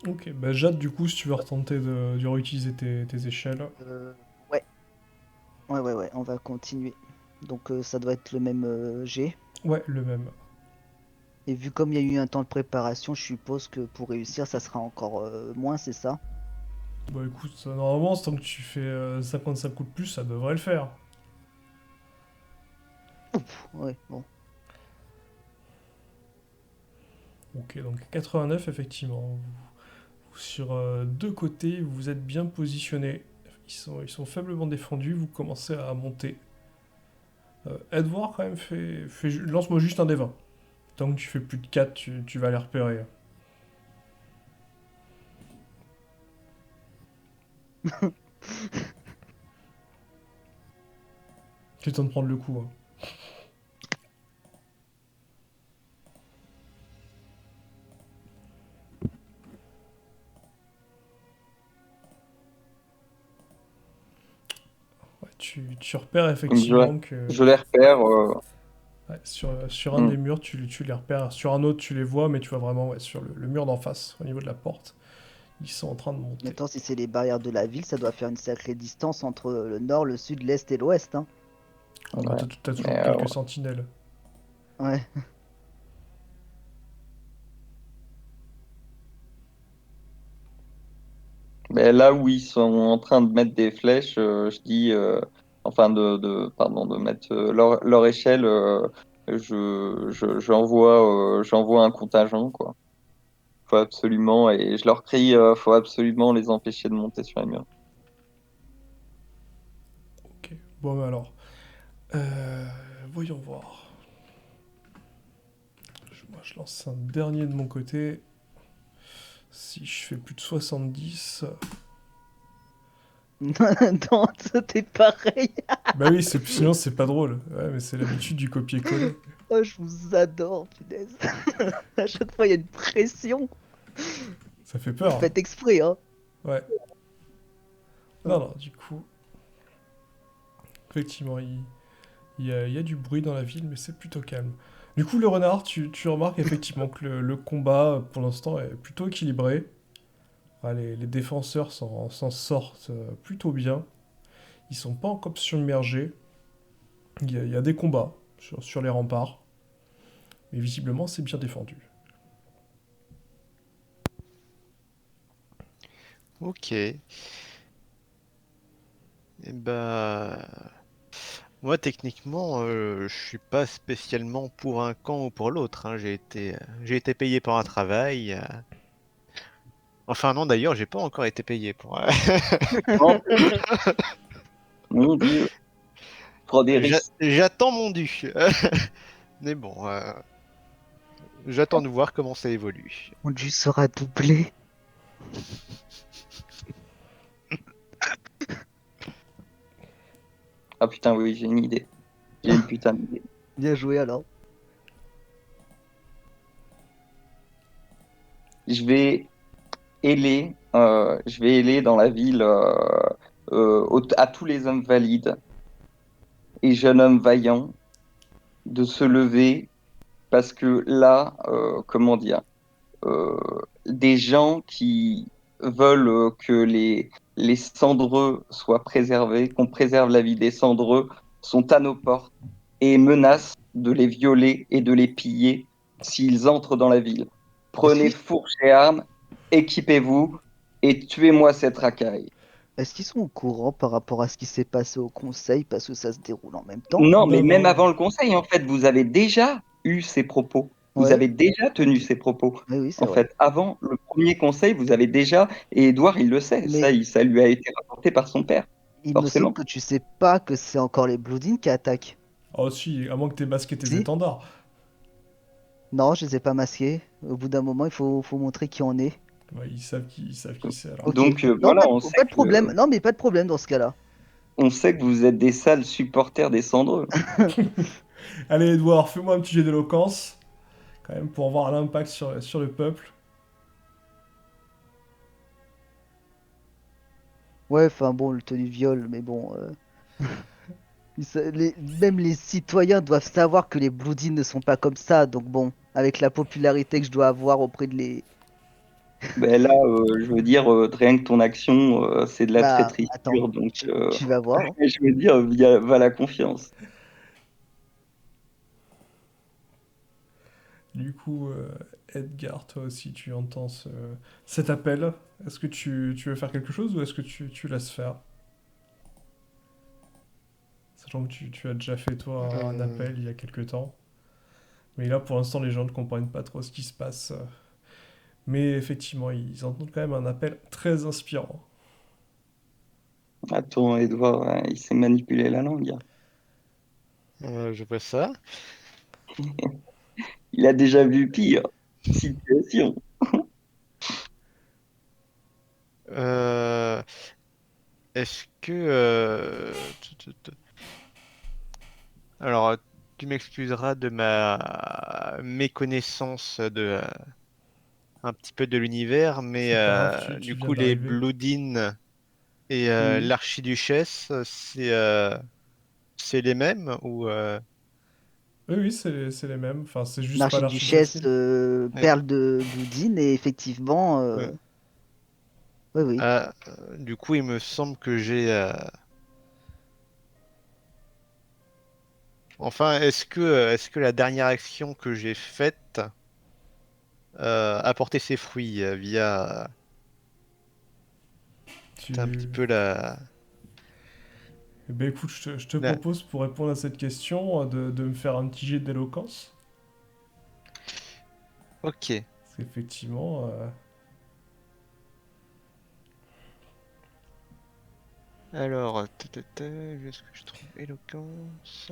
Ok, bah Jade, du coup, si tu veux retenter de réutiliser tes échelles. Euh, ouais, ouais, on va continuer. Donc ça doit être le même G. Ouais, le même. Et vu comme il y a eu un temps de préparation, je suppose que pour réussir, ça sera encore moins, c'est ça? Bah écoute, normalement, tant que tu fais 55 coups de plus, ça devrait le faire. Ouais, bon. Ok, donc 89, effectivement. Sur deux côtés, vous êtes bien positionnés. Ils sont faiblement défendus, vous commencez à monter. Edward, quand même, lance-moi juste un des 20. Tant que tu fais plus de 4, tu vas les repérer. C'est le temps de prendre le coup. Hein. Ouais, tu repères Je, effectivement que je les repère. ouais, sur un Hmm. des murs, tu les repères. Sur un autre, tu les vois, mais tu vois vraiment ouais, sur le mur d'en face, au niveau de la porte. Ils sont en train de monter. Maintenant, si c'est les barrières de la ville, ça doit faire une sacrée distance entre le nord, le sud, l'est et l'ouest, hein. Ah bah Ouais. t'as toujours Mais, quelques sentinelles. Ouais. mais là où ils sont en train de mettre des flèches, je dis, enfin pardon, de mettre leur échelle, j'envoie un contingent, quoi. Faut absolument, et je leur crie, faut absolument les empêcher de monter sur les murs. Ok. Bon, bah alors. Euh, voyons voir. Moi, je lance un dernier de mon côté. Si je fais plus de 70. Non, t'es pareil. Bah oui, sinon c'est pas drôle. Ouais, mais c'est l'habitude du copier-coller. Oh, je vous adore, punaise. À chaque fois, il y a une pression. Ça fait Vous peur. Hein. faites exprès, hein. Ouais. Non, non, du coup, effectivement, il y a du bruit dans la ville, mais c'est plutôt calme. Du coup, le renard, tu remarques effectivement que le combat, pour l'instant, est plutôt équilibré. Ah, les défenseurs s'en sortent plutôt bien. Ils sont pas encore submergés. Il y a des combats sur les remparts. Mais visiblement, c'est bien défendu. Ok. Et bah, moi techniquement, je suis pas spécialement pour un camp ou pour l'autre. Hein. J'ai été payé pour un travail. Enfin non, d'ailleurs, j'ai pas encore été payé pour. Oh, mon Dieu, trop des risques. J'attends mon dû. Mais bon, j'attends de voir comment ça évolue. Mon Dieu sera doublé. Ah putain, oui, j'ai une idée. J'ai une putain d'idée. Bien joué alors. Je vais héler dans la ville à tous les hommes valides et jeunes hommes vaillants de se lever parce que là, comment dire, euh, des gens qui veulent que les cendreux soient préservés, qu'on préserve la vie des cendreux, sont à nos portes et menacent de les violer et de les piller s'ils entrent dans la ville. Est-ce Prenez qu'ils fourche et armes, équipez-vous et tuez-moi cette racaille. est-ce qu'ils sont au courant par rapport à ce qui s'est passé au conseil parce que ça se déroule en même temps? Non, mais Non, même non. avant le conseil, en fait, vous avez déjà eu ces propos. Vous Ouais, avez déjà tenu ces propos. oui, oui, c'est En vrai. fait, avant le premier conseil, vous avez déjà, et Édouard, il le sait, Mais ça lui a été rapporté par son père, il me semble forcément. que tu sais pas que c'est encore les Bloodines qui attaquent. Oh si, à moins que t'aies masqué tes Si? étendards. Non, je les ai pas masqués. Au bout d'un moment, faut montrer qui on est. Ouais, ils savent qui c'est alors. Ok. Donc Non, voilà, on sait pas de problème. Non, mais pas de problème dans ce cas-là. que vous êtes des sales supporters des cendreux. Allez, Edouard, fais-moi un petit jet d'éloquence, quand même, pour voir l'impact sur le peuple. Ouais, enfin bon, le tenue de viol, mais bon. Même les citoyens doivent savoir que les Bloodines ne sont pas comme ça. Donc bon, avec la popularité que je dois avoir auprès de les. Ben là, je veux dire, rien que ton action, c'est de la Bah, traîtrise attends, pure. Donc, tu vas voir, hein. je veux dire, va la confiance. Du coup, Edgar, toi aussi, tu entends cet appel. Est-ce que tu veux faire quelque chose ou est-ce que tu laisses faire? Sachant que tu as déjà fait, toi, un Euh, appel il y a quelques temps. Mais là, pour l'instant, les gens ne comprennent pas trop ce qui se passe. Mais effectivement, ils entendent quand même un appel très inspirant. Attends, Edouard, il sait manipuler la langue, hein. je vois ça. Il a déjà vu pire situation. Euh, Est-ce que... Alors, tu m'excuseras de ma méconnaissance un petit peu de l'univers, mais C'est pas grave, tu du viens coup, les d'arriver. Bloodines et Mhm. l'archiduchesse, c'est les mêmes ou Oui, oui, c'est les mêmes. Enfin, c'est juste pas l'archiduchesse L'archiduchesse, qui... ouais, perle de Bloodine, et effectivement, ouais. oui, oui. Du coup, il me semble que j'ai... Enfin, est-ce que la dernière action que j'ai faite a porté ses fruits via un petit Tu... peu la... Eh ben écoute, je te la... propose pour répondre à cette question de me faire un petit jet d'éloquence. Ok. Parce qu'effectivement, Alors, est-ce que je trouve éloquence?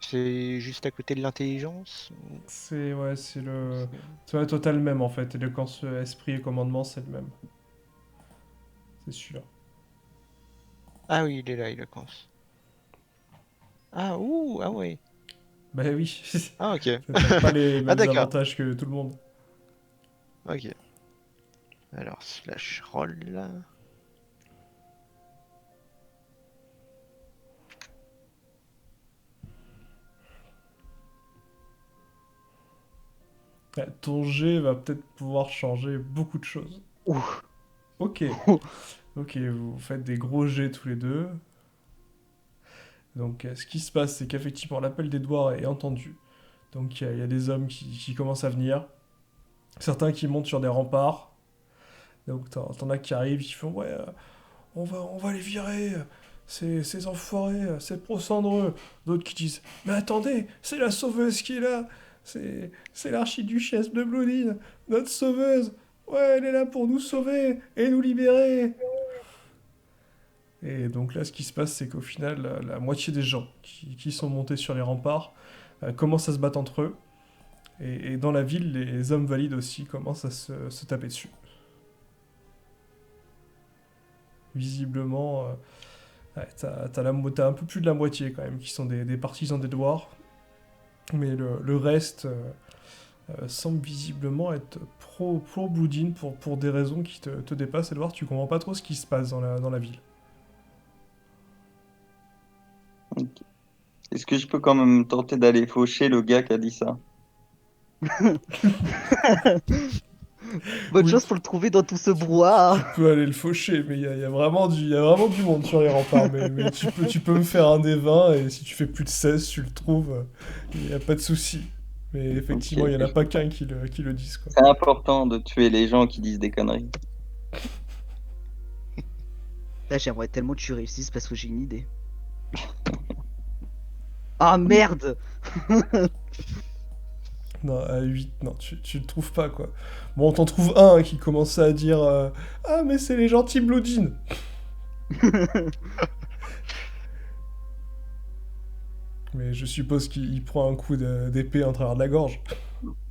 C'est juste à côté de l'intelligence? c'est ouais, c'est le... C'est- Toi, t'as le même en fait. Éloquence, esprit et commandement, c'est le même. C'est sûr. Ah oui, il est là, éloquence. Ah, ouh, ah ouais. Bah oui, Ah, ok. t'as pas les Ah, mêmes d'accord. avantages que tout le monde. Ok. Alors, slash roll. Ton jet va peut-être pouvoir changer beaucoup de choses. Ouh. Ok, ok, vous faites des gros jets tous les deux. Donc, ce qui se passe, c'est qu'effectivement, l'appel d'Edouard est entendu. Donc, il y a des hommes qui commencent à venir. Certains qui montent sur des remparts. Donc, t'en as qui arrivent, qui font ouais, on va les virer, ces enfoirés, ces pro-cendreux. D'autres qui disent mais attendez, c'est la sauveuse qui est là. C'est l'archiduchesse de Bloodine, notre sauveuse. Ouais, elle est là pour nous sauver et nous libérer. Et donc là, ce qui se passe, c'est qu'au final, la moitié des gens qui sont montés sur les remparts commencent à se battre entre eux. Et dans la ville, les hommes valides aussi commencent à se taper dessus. Visiblement, ouais, t'as un peu plus de la moitié quand même qui sont des partisans d'Edouard. Mais le reste, semble visiblement être pro Bloodin pour des raisons qui te dépassent. Edward, tu comprends pas trop ce qui se passe dans la ville. Ok. Est-ce que je peux quand même tenter d'aller faucher le gars qui a dit ça? Bonne Oui. chance pour le trouver dans tout ce brouhaha. Tu peux aller le faucher, mais il y a vraiment du monde sur les remparts. Mais tu peux me faire un des 20, et si tu fais plus de 16, tu le trouves, il n'y a pas de souci. Mais effectivement, Ok. il n'y en a pas qu'un qui le dise, quoi. C'est important de tuer les gens qui disent des conneries. Là, j'aimerais tellement que tu réussisses parce que j'ai une idée. Ah merde! Non, à 8, non, tu le trouves pas, quoi. Bon, on t'en trouve un qui commence à dire ah, mais c'est les gentils Bloodin. Mais je suppose qu'il prend un coup d'épée en travers de la gorge.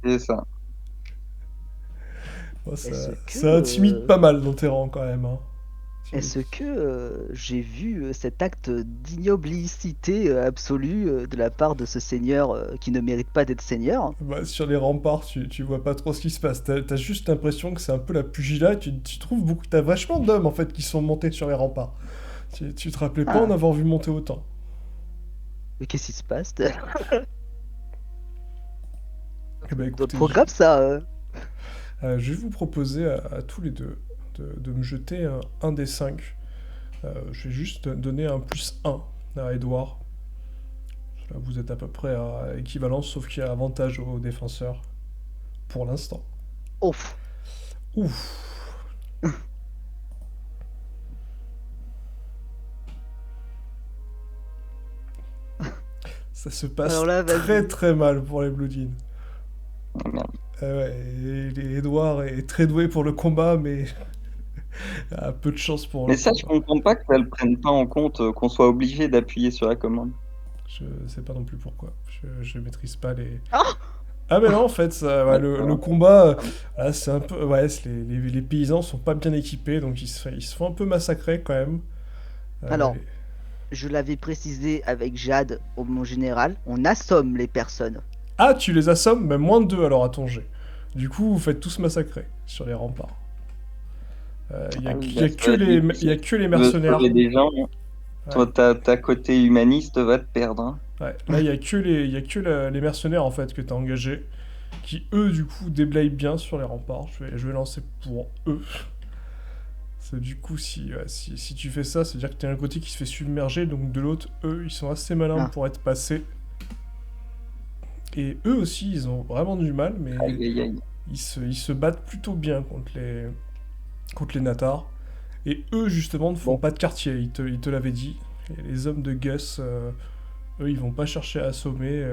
C'est ça. Bon, Est-ce que, ça intimide pas mal dans tes rangs, quand même. Hein. Est-ce que j'ai vu cet acte d'ignobilicité absolue de la part de ce seigneur qui ne mérite pas d'être seigneur? Bah, sur les remparts, tu vois pas trop ce qui se passe. T'as juste l'impression que c'est un peu la pugilat. Tu trouves beaucoup. T'as vachement d'hommes en fait qui sont montés sur les remparts. Tu te rappelais pas Ah. en avoir vu monter autant. Mais qu'est-ce qui se passe? Eh ben, Dans le écoutez, programme, ça. je vais vous proposer à tous les deux de me jeter un des 5. Je vais juste donner un +1 à Edouard. Là, vous êtes à peu près à équivalence, sauf qu'il y a avantage aux défenseurs. Pour l'instant. Ouf. Ouf. Ça se passe Alors là, vas-y. très très mal pour les Bloodin. Oh, merde. Ouais, Edouard est très doué pour le combat, mais a peu de chance pour Mais le ça, je combat. comprends pas qu'elles prennent pas en compte qu'on soit obligé d'appuyer sur la commande. Je sais pas non plus pourquoi. Je maîtrise pas les. Ah Ah mais non, en fait, ouais, le combat, là, c'est un peu. Ouais, les paysans sont pas bien équipés, donc ils se font un peu massacrer quand même. Alors, les- je l'avais précisé avec Jade au mon général, on assomme les personnes. Ah, tu les assommes, mais moins de 2 alors à ton jet. Du coup, vous faites tous massacrer sur les remparts. Il y a, Ah oui, y a bah, que ça va être les, difficile. y a que les Tu veux mercenaires. sauver des gens, toi, Ouais. ta côté humaniste va te perdre. Hein. Ouais, là, il y a que les mercenaires en fait que tu as engagés qui, eux, du coup, déblayent bien sur les remparts. Je vais lancer pour eux. C'est du coup, si tu fais ça, c'est-à-dire que tu as un côté qui se fait submerger, donc de l'autre, eux, ils sont assez malins Ah. pour être passés. Et eux aussi, ils ont vraiment du mal, mais Aïe, aïe, aïe. ils se battent plutôt bien contre les Natars. Et eux, justement, ne font Bon. pas de quartier, ils te l'avaient dit. Et les hommes de Gus, eux, ils vont pas chercher à assommer.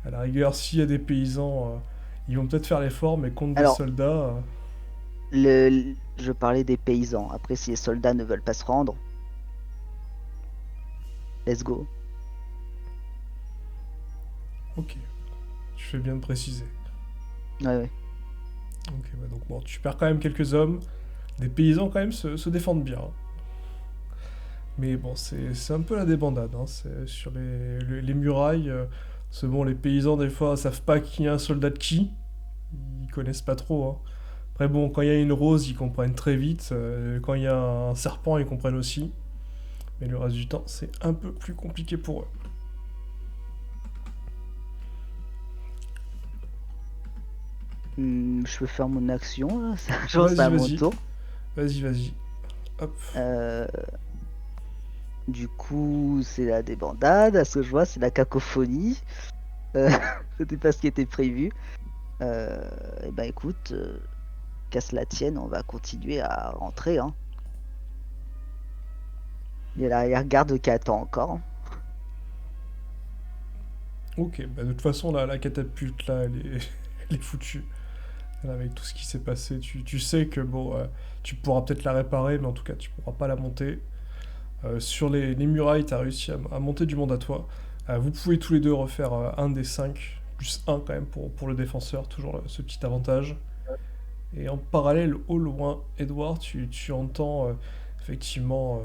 À la rigueur, s'il y a des paysans, ils vont peut-être faire l'effort, mais contre des Alors, soldats. Je parlais des paysans. Après, si les soldats ne veulent pas se rendre, let's go. Ok, tu fais bien de préciser. Ouais. Ok, bah donc bon, tu perds quand même quelques hommes. Des paysans, quand même, se défendent bien. Mais bon, c'est un peu la débandade. Hein. C'est sur les murailles. C'est bon, les paysans, des fois, savent pas qui est un soldat de qui. Ils connaissent pas trop. Hein. Après, bon, quand il y a une rose, ils comprennent très vite. Quand il y a un serpent, ils comprennent aussi. Mais le reste du temps, c'est un peu plus compliqué pour eux. Je peux faire mon action là. Je pense Vas-y, à mon vas-y. tour. Vas-y. Hop. Euh, Du coup, c'est la débandade. À ce que je vois, c'est la cacophonie. Euh, C'était pas ce qui était prévu. Et ben écoute, qu'à cela tienne, on va continuer à rentrer. Hein. Il y a l'arrière-garde qui attend encore. Hein. Ok, bah de toute façon, la catapulte, là, elle est foutue. Là, avec tout ce qui s'est passé, tu sais que, bon, tu pourras peut-être la réparer, mais en tout cas, tu pourras pas la monter. Sur les murailles, tu as réussi à monter du monde à toi. Vous pouvez tous les deux refaire un des 5, plus 1 quand même pour le défenseur, toujours ce petit avantage. Et en parallèle, au loin, Edouard, tu entends effectivement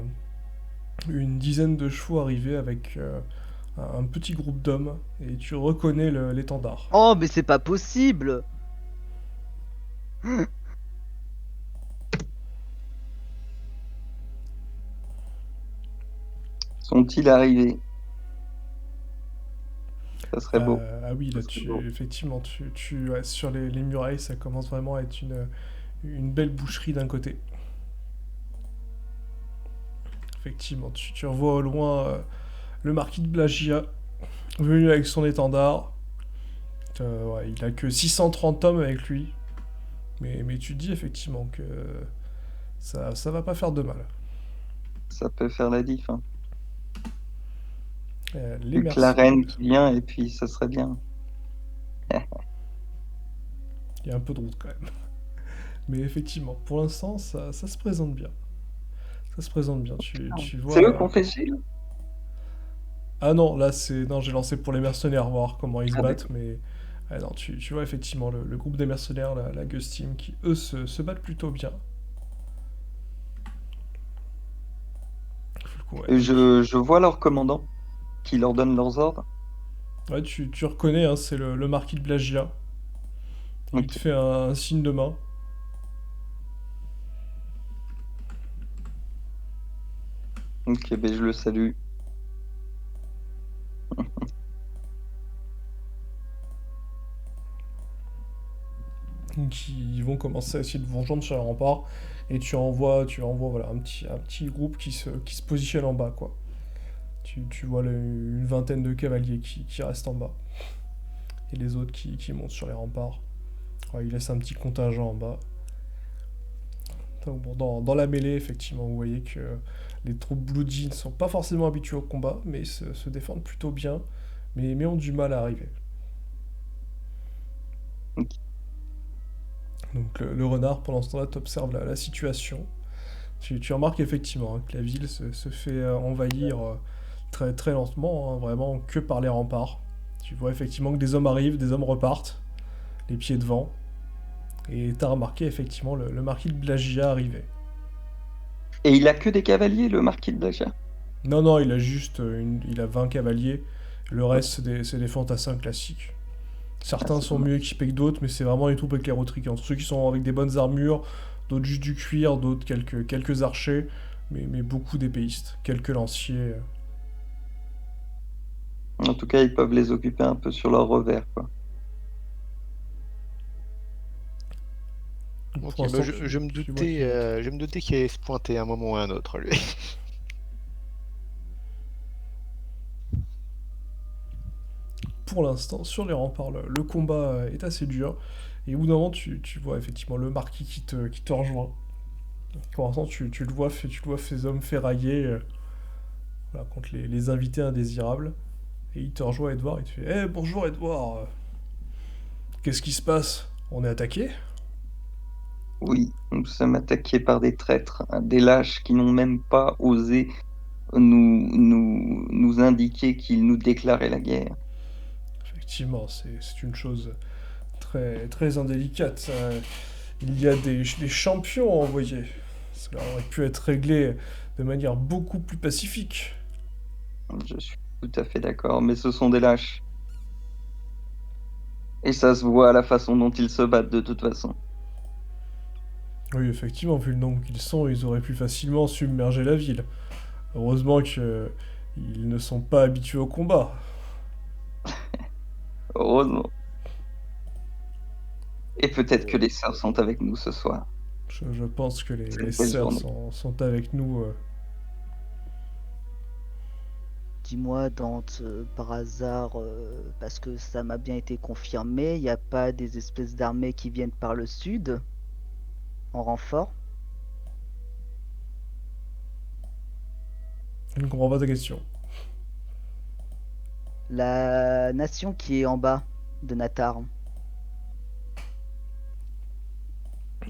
une dizaine de chevaux arriver avec un petit groupe d'hommes et tu reconnais l'étendard. Oh, mais c'est pas possible! Sont-ils arrivés? Ça serait beau. Ah oui, là, Ça serait beau. effectivement, ouais, sur les murailles, ça commence vraiment à être une belle boucherie d'un côté. Effectivement, tu revois au loin le marquis de Blagia, venu avec son étendard. Ouais, il a que 630 hommes avec lui. Mais tu te dis effectivement que ça va pas faire de mal. Ça peut faire la diff, hein. Les Vu que la mercenaires. reine qui vient, et puis ça serait bien. Il y a un peu de route quand même. Mais effectivement, pour l'instant, ça se présente bien. Ça se présente bien. Tu C'est vois. eux qu'on fait chier, là? Ah non, là c'est. Non, j'ai lancé pour les mercenaires, voir comment ils se Ah, battent, d'accord. mais. Ah non, tu vois effectivement le groupe des mercenaires, la Ghost Team, qui eux se battent plutôt bien. Du coup, ouais, Et donc. je vois leur commandant qui leur donne leurs ordres. Ouais, tu reconnais, hein, c'est le marquis de Blagia. Il te Ok, fait un signe de main. ok, ben je le salue. Donc ils vont commencer à essayer de vous rejoindre sur les remparts. Et tu envoies voilà, un petit groupe qui se positionne en bas, quoi. Tu vois une vingtaine de cavaliers qui restent en bas. Et les autres qui montent sur les remparts. Ouais, ils laissent un petit contingent en bas. Donc, bon, dans la mêlée, effectivement, vous voyez que les troupes Bloody ne sont pas forcément habituées au combat, mais se défendent plutôt bien, mais ont du mal à arriver. Ok. Donc le renard, pendant ce temps-là, t'observe la situation. Tu remarques effectivement hein, que la ville se fait envahir très, très lentement, hein, vraiment que par les remparts. Tu vois effectivement que des hommes arrivent, des hommes repartent, les pieds devant. Et t'as remarqué effectivement le marquis de Blagia arriver. Et il a que des cavaliers, le marquis de Blacha? Non, non, il a juste il a 20 cavaliers. Le Ok, reste, c'est des fantassins classiques. ah, Certains c'est sont dommage. mieux équipés que d'autres, mais c'est vraiment les troupes éclairotries. Entre ceux qui sont avec des bonnes armures, d'autres juste du cuir, d'autres quelques archers, mais beaucoup d'épéistes. Quelques lanciers. En tout cas, ils peuvent les occuper un peu sur leur revers, quoi. Pour Ok, bah l'instant, je me doutais qu'il allait se pointer à un moment ou à un autre, lui. pour l'instant, sur les remparts, le combat est assez dur. Et au bout d'un moment, tu vois effectivement le marquis qui te rejoint. Pour l'instant, tu le vois ces hommes ferraillés voilà, contre les invités indésirables. Et il te rejoint, Edouard, il te fait: Eh bonjour, Edouard, qu'est-ce qui se passe? On est attaqué? Oui, nous sommes attaqués par des traîtres, hein, des lâches qui n'ont même pas osé nous indiquer qu'ils nous déclaraient la guerre. Effectivement, c'est une chose très, très indélicate. Il y a des champions à envoyer. Cela aurait pu être réglé de manière beaucoup plus pacifique. Je suis tout à fait d'accord, mais ce sont des lâches. Et ça se voit à la façon dont ils se battent de toute façon. Oui, effectivement, vu le nombre qu'ils sont, ils auraient pu facilement submerger la ville. Heureusement que ils ne sont pas habitués au combat. Heureusement. Et peut-être que Euh, les sœurs sont avec nous ce soir. Je pense que les Cette belle serfs journée. sont avec nous. Dis-moi, Dante, par hasard, parce que ça m'a bien été confirmé, il n'y a pas des espèces d'armées qui viennent par le sud en renfort? Je ne comprends pas ta question. La nation qui est en bas de Natar,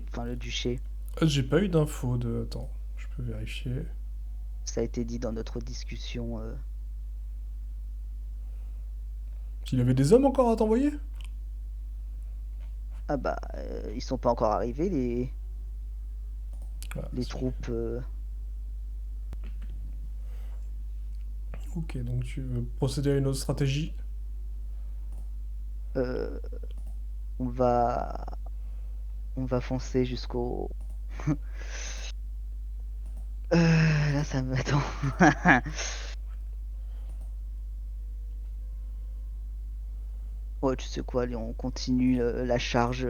enfin le duché, J'ai pas eu d'infos de. Attends, je peux vérifier. ça a été dit dans notre discussion. S'il avait des hommes encore à t'envoyer? Ah bah, ils sont pas encore arrivés, Ah, les troupes. Ok, donc tu veux procéder à une autre stratégie? Euh, on va, on va foncer jusqu'au. Là, ça me attend. Ouais, tu sais quoi, allez, on continue la charge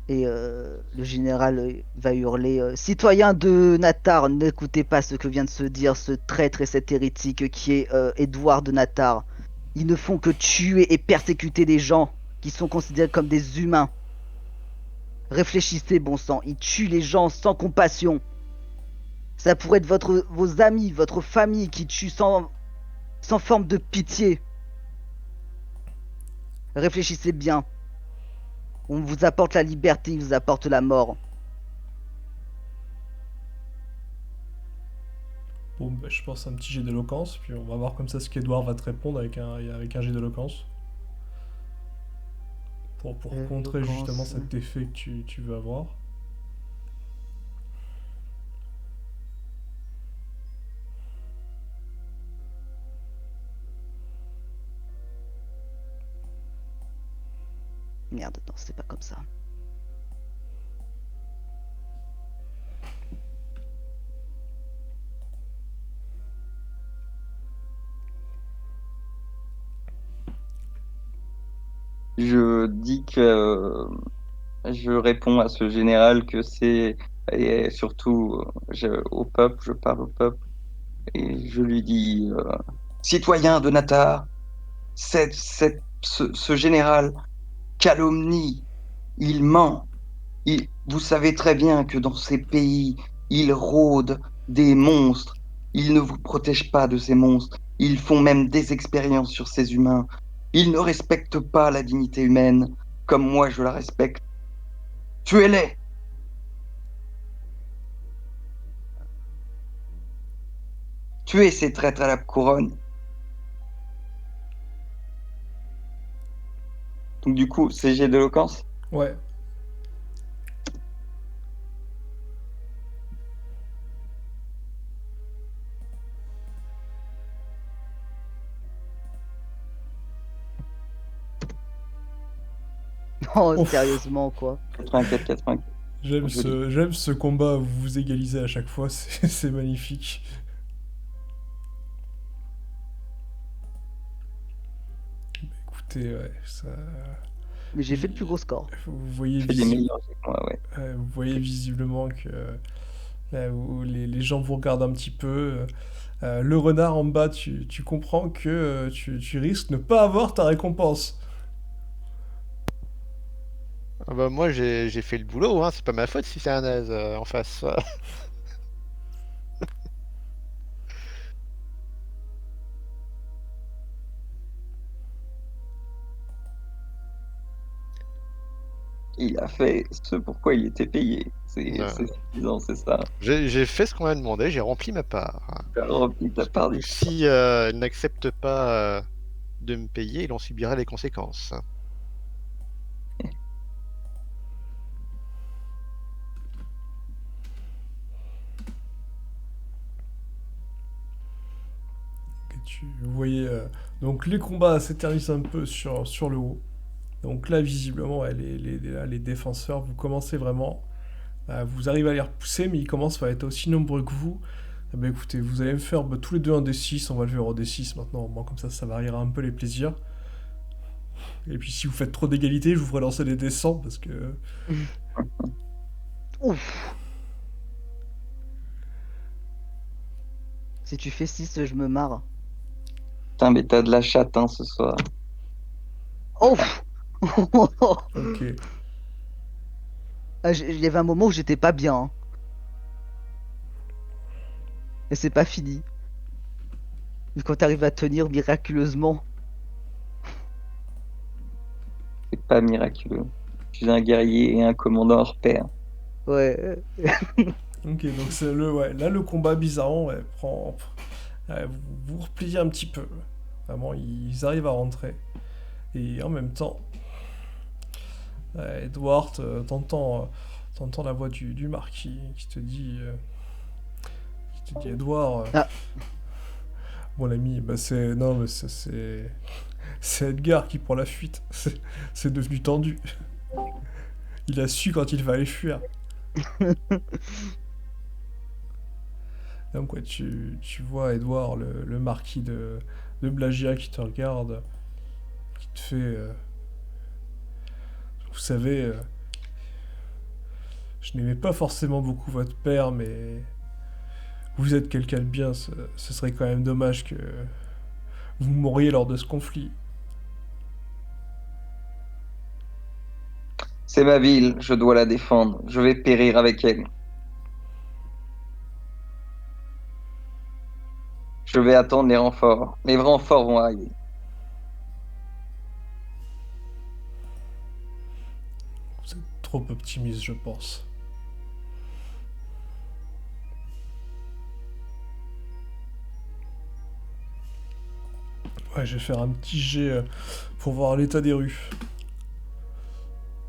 et le général va hurler Citoyens de Natar, n'écoutez pas ce que vient de se dire ce traître et cet hérétique qui est Édouard de Natar. Ils ne font que tuer et persécuter des gens qui sont considérés comme des humains. Réfléchissez, bon sang, ils tuent les gens sans compassion. Ça pourrait être vos amis, votre famille qui tuent sans forme de pitié. Réfléchissez bien. On vous apporte la liberté, ils vous apportent la mort. Bon, bah, je pense à un petit jet d'éloquence, puis on va voir comme ça ce qu'Edouard va te répondre avec un jet d'éloquence. Pour contrer justement Éloquence. cet effet que tu veux avoir. Merde, non, c'est pas comme ça. Je dis que je réponds à ce général que c'est, et surtout au peuple, je parle au peuple, et je lui dis citoyen de Natar, ce général calomnie, il ment. Vous savez très bien que dans ces pays, il rôde des monstres. Ils ne vous protègent pas de ces monstres. Ils font même des expériences sur ces humains. Ils ne respectent pas la dignité humaine comme moi je la respecte. Tuez-les! Tuez ces traîtres à la couronne. Donc du coup, c'est jet d'éloquence. Ouais. Non, Ouf. sérieusement, quoi. 84-84. J'aime ce combat où vous vous égalisez à chaque fois, c'est magnifique. Écoutez, ouais, ça... Mais j'ai fait le plus gros score. Vous voyez, Fais des meilleurs jets que moi, ouais. vous voyez visiblement que où les gens vous regardent un petit peu. Le renard en bas, tu comprends que tu risques de ne pas avoir ta récompense. Ah bah moi j'ai fait le boulot, hein, c'est pas ma faute si c'est un naze en face. Il a fait ce pourquoi il était payé. Ouais. C'est suffisant, c'est ça. J'ai fait ce qu'on m'a demandé, j'ai rempli ma part. Tu as rempli ta part du Si il n'accepte pas de me payer, il en subira les conséquences. Vous voyez, donc les combats s'éternisent un peu sur le haut. Donc là, visiblement, ouais, les défenseurs, vous commencez vraiment, vous arrivez à les repousser, mais ils commencent à être aussi nombreux que vous. Eh ben, écoutez, vous allez me faire tous les deux un D6, on va le faire au D6 maintenant, au moins comme ça variera un peu les plaisirs. Et puis si vous faites trop d'égalité, je vous ferai lancer des D100 parce que... Ouf. Si tu fais 6, je me marre. Putain, mais t'as de la chatte hein, ce soir. Ouf. Ok. Ah, il y avait un moment où j'étais pas bien, hein. Et c'est pas fini. Mais quand t'arrives à tenir miraculeusement. C'est pas miraculeux. Je suis un guerrier et un commandant hors pair. Ouais. Ok, donc c'est ouais, là le combat bizarrement ouais, prend... vous repliez un petit peu. Vraiment, ils arrivent à rentrer. Et en même temps, Edward, t'entends la voix du marquis qui te dit... Edouard, Ah. Mon ami, bah c'est... Non, mais c'est Edgar qui prend la fuite. C'est devenu tendu. Il a su quand il fallait fuir. Donc, ouais, tu vois Edouard, le marquis de Blagia qui te regarde, qui te fait... vous savez, je n'aimais pas forcément beaucoup votre père, mais vous êtes quelqu'un de bien. Ce serait quand même dommage que vous mouriez lors de ce conflit. C'est ma ville, je dois la défendre. Je vais périr avec elle. Je vais attendre les renforts. Les renforts vont arriver. Vous êtes trop optimiste, je pense. Ouais, je vais faire un petit jet pour voir l'état des rues.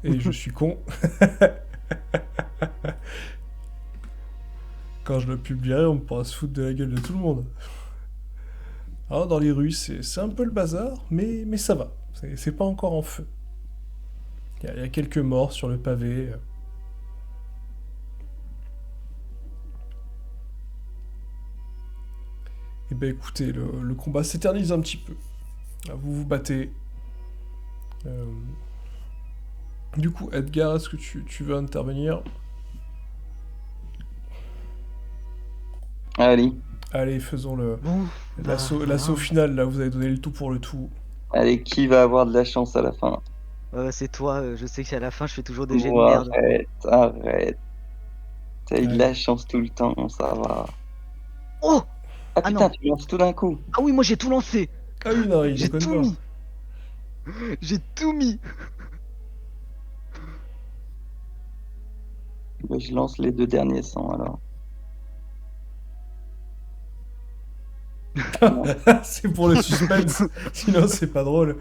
Et je suis con. Quand je le publierai, on pourra se foutre de la gueule de tout le monde. Alors, dans les rues, c'est un peu le bazar, mais ça va. C'est pas encore en feu. Il y a quelques morts sur le pavé. Et ben écoutez, le combat s'éternise un petit peu. Là, vous vous battez. Euh, Du coup, Edgar, est-ce que tu veux intervenir? Allez, Allez, faisons Bon, l'assaut final, là, vous avez donné le tout pour le tout. allez, qui va avoir de la chance à la fin? c'est toi, je sais qu'à la fin je fais toujours des jets de Oh, merde. arrête. T'as eu de Allez. la chance tout le temps, ça va. Oh! Ah Ah putain, non. tu lances tout d'un coup. Ah oui, moi j'ai tout lancé! Ah oui, non, il J'ai déconne tout pas. mis! J'ai tout mis! Ben, je lance les 2 derniers 100 alors. C'est pour le suspense, sinon c'est pas drôle.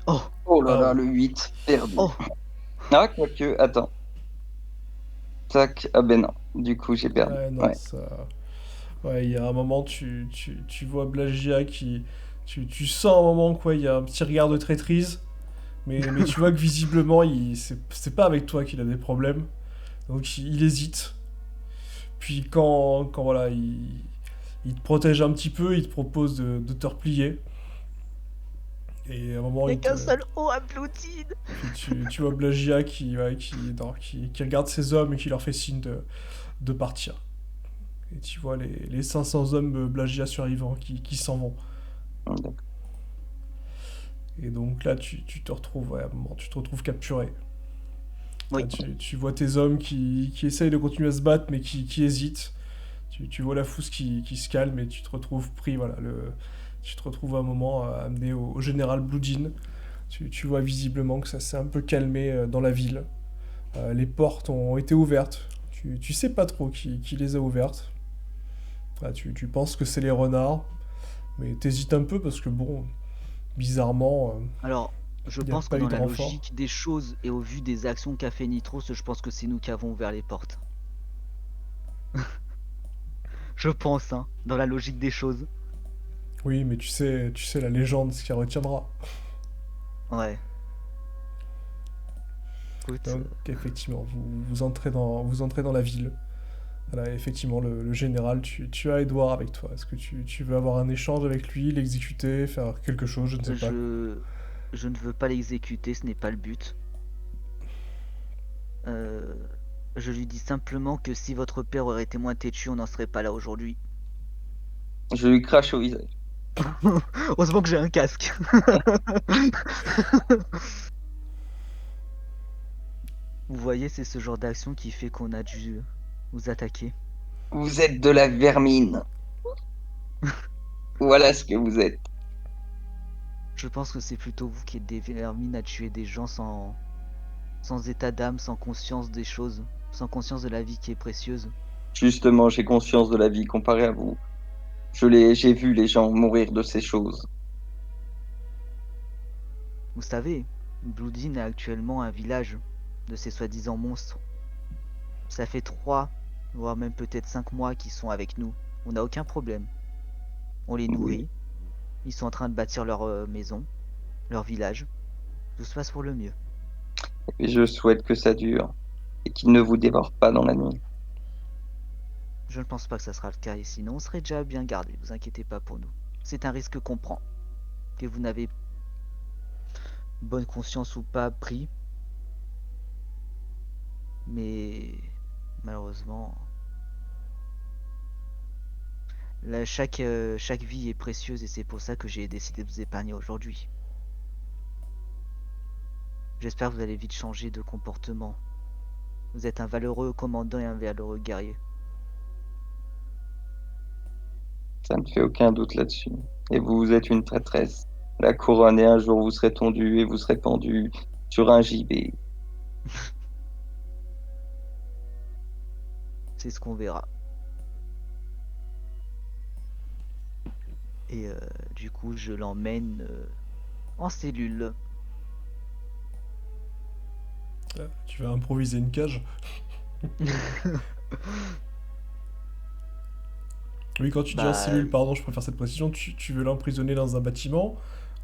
Oh! Oh là Ah là, ouais. le 8, perdu. Oh! Ah, quoique, attends. Tac, ah ben non, du coup j'ai perdu. Ouais, non, Ouais. ça... Ouais, il y a un moment, tu vois Blagia qui... Tu sens un moment, quoi, il y a un petit regard de traîtrise, mais tu vois que visiblement, c'est pas avec toi qu'il a des problèmes. Donc il hésite. Puis quand voilà, il te protège un petit peu, il te propose de te replier. Et à un moment, Y'a il te... qu'un seul O à Bloutine! Puis tu vois Blagia qui regarde ses hommes et qui leur fait signe de partir. Et tu vois les 500 hommes Blagia survivants qui s'en vont. D'accord. Et donc là, tu te retrouves, ouais, à un moment, tu te retrouves capturé. Oui. Là, tu vois tes hommes qui essayent de continuer à se battre, mais qui hésitent. Tu vois la foule qui se calme et tu te retrouves pris, voilà, tu te retrouves à un moment amené au général Blue Jean. Tu vois visiblement que ça s'est un peu calmé dans la ville. Les portes ont été ouvertes. Tu sais pas trop qui les a ouvertes. Ah, tu penses que c'est les renards, mais t'hésites un peu parce que bon, bizarrement, Alors, je il n'y a pense que pas eu dans de la renfort. logique des choses et au vu des actions qu'a fait Nitros, je pense que c'est nous qui avons ouvert les portes. Je pense, hein, dans la logique des choses. Oui, mais tu sais la légende, ce qui retiendra. Ouais. Écoute, Donc, effectivement, vous entrez dans la ville. Voilà, effectivement, le général, tu as Edouard avec toi. Est-ce que tu veux avoir un échange avec lui, l'exécuter, faire quelque chose, je ne sais pas. je ne veux pas l'exécuter, ce n'est pas le but. Euh, je lui dis simplement que si votre père aurait été moins têtu, on n'en serait pas là aujourd'hui. Je lui crache au visage. Heureusement que j'ai un casque. Vous voyez, c'est ce genre d'action qui fait qu'on a dû vous attaquer. Vous êtes de la vermine. Voilà ce que vous êtes. Je pense que c'est plutôt vous qui êtes des vermines à tuer des gens sans état d'âme, sans conscience des choses, sans conscience de la vie qui est précieuse. Justement, j'ai conscience de la vie comparée à vous. J'ai vu les gens mourir de ces choses. Vous savez, Bloodin est actuellement un village de ces soi-disant monstres. Ça fait 3, voire même peut-être 5 mois qu'ils sont avec nous. On n'a aucun problème. On les nourrit. Ils sont en train de bâtir leur maison, leur village. Tout se passe pour le mieux. Et je souhaite que ça dure et qu'ils ne vous dévorent pas dans la nuit. Je ne pense pas que ça sera le cas, et sinon on serait déjà bien gardé. Vous inquiétez pas pour nous. C'est un risque qu'on prend. Que vous n'avez bonne conscience ou pas pris. Mais malheureusement, là, chaque vie est précieuse et c'est pour ça que j'ai décidé de vous épargner aujourd'hui. J'espère que vous allez vite changer de comportement. Vous êtes un valeureux commandant et un valeureux guerrier. Ça ne fait aucun doute là-dessus. Et vous êtes une traîtresse. La couronne, et un jour vous serez tondu et vous serez pendu sur un gibet. C'est ce qu'on verra. Et du coup, je l'emmène en cellule. Tu vas improviser une cage. Oui, quand tu dis en Bah, cellule, pardon, je préfère cette précision, tu veux l'emprisonner dans un bâtiment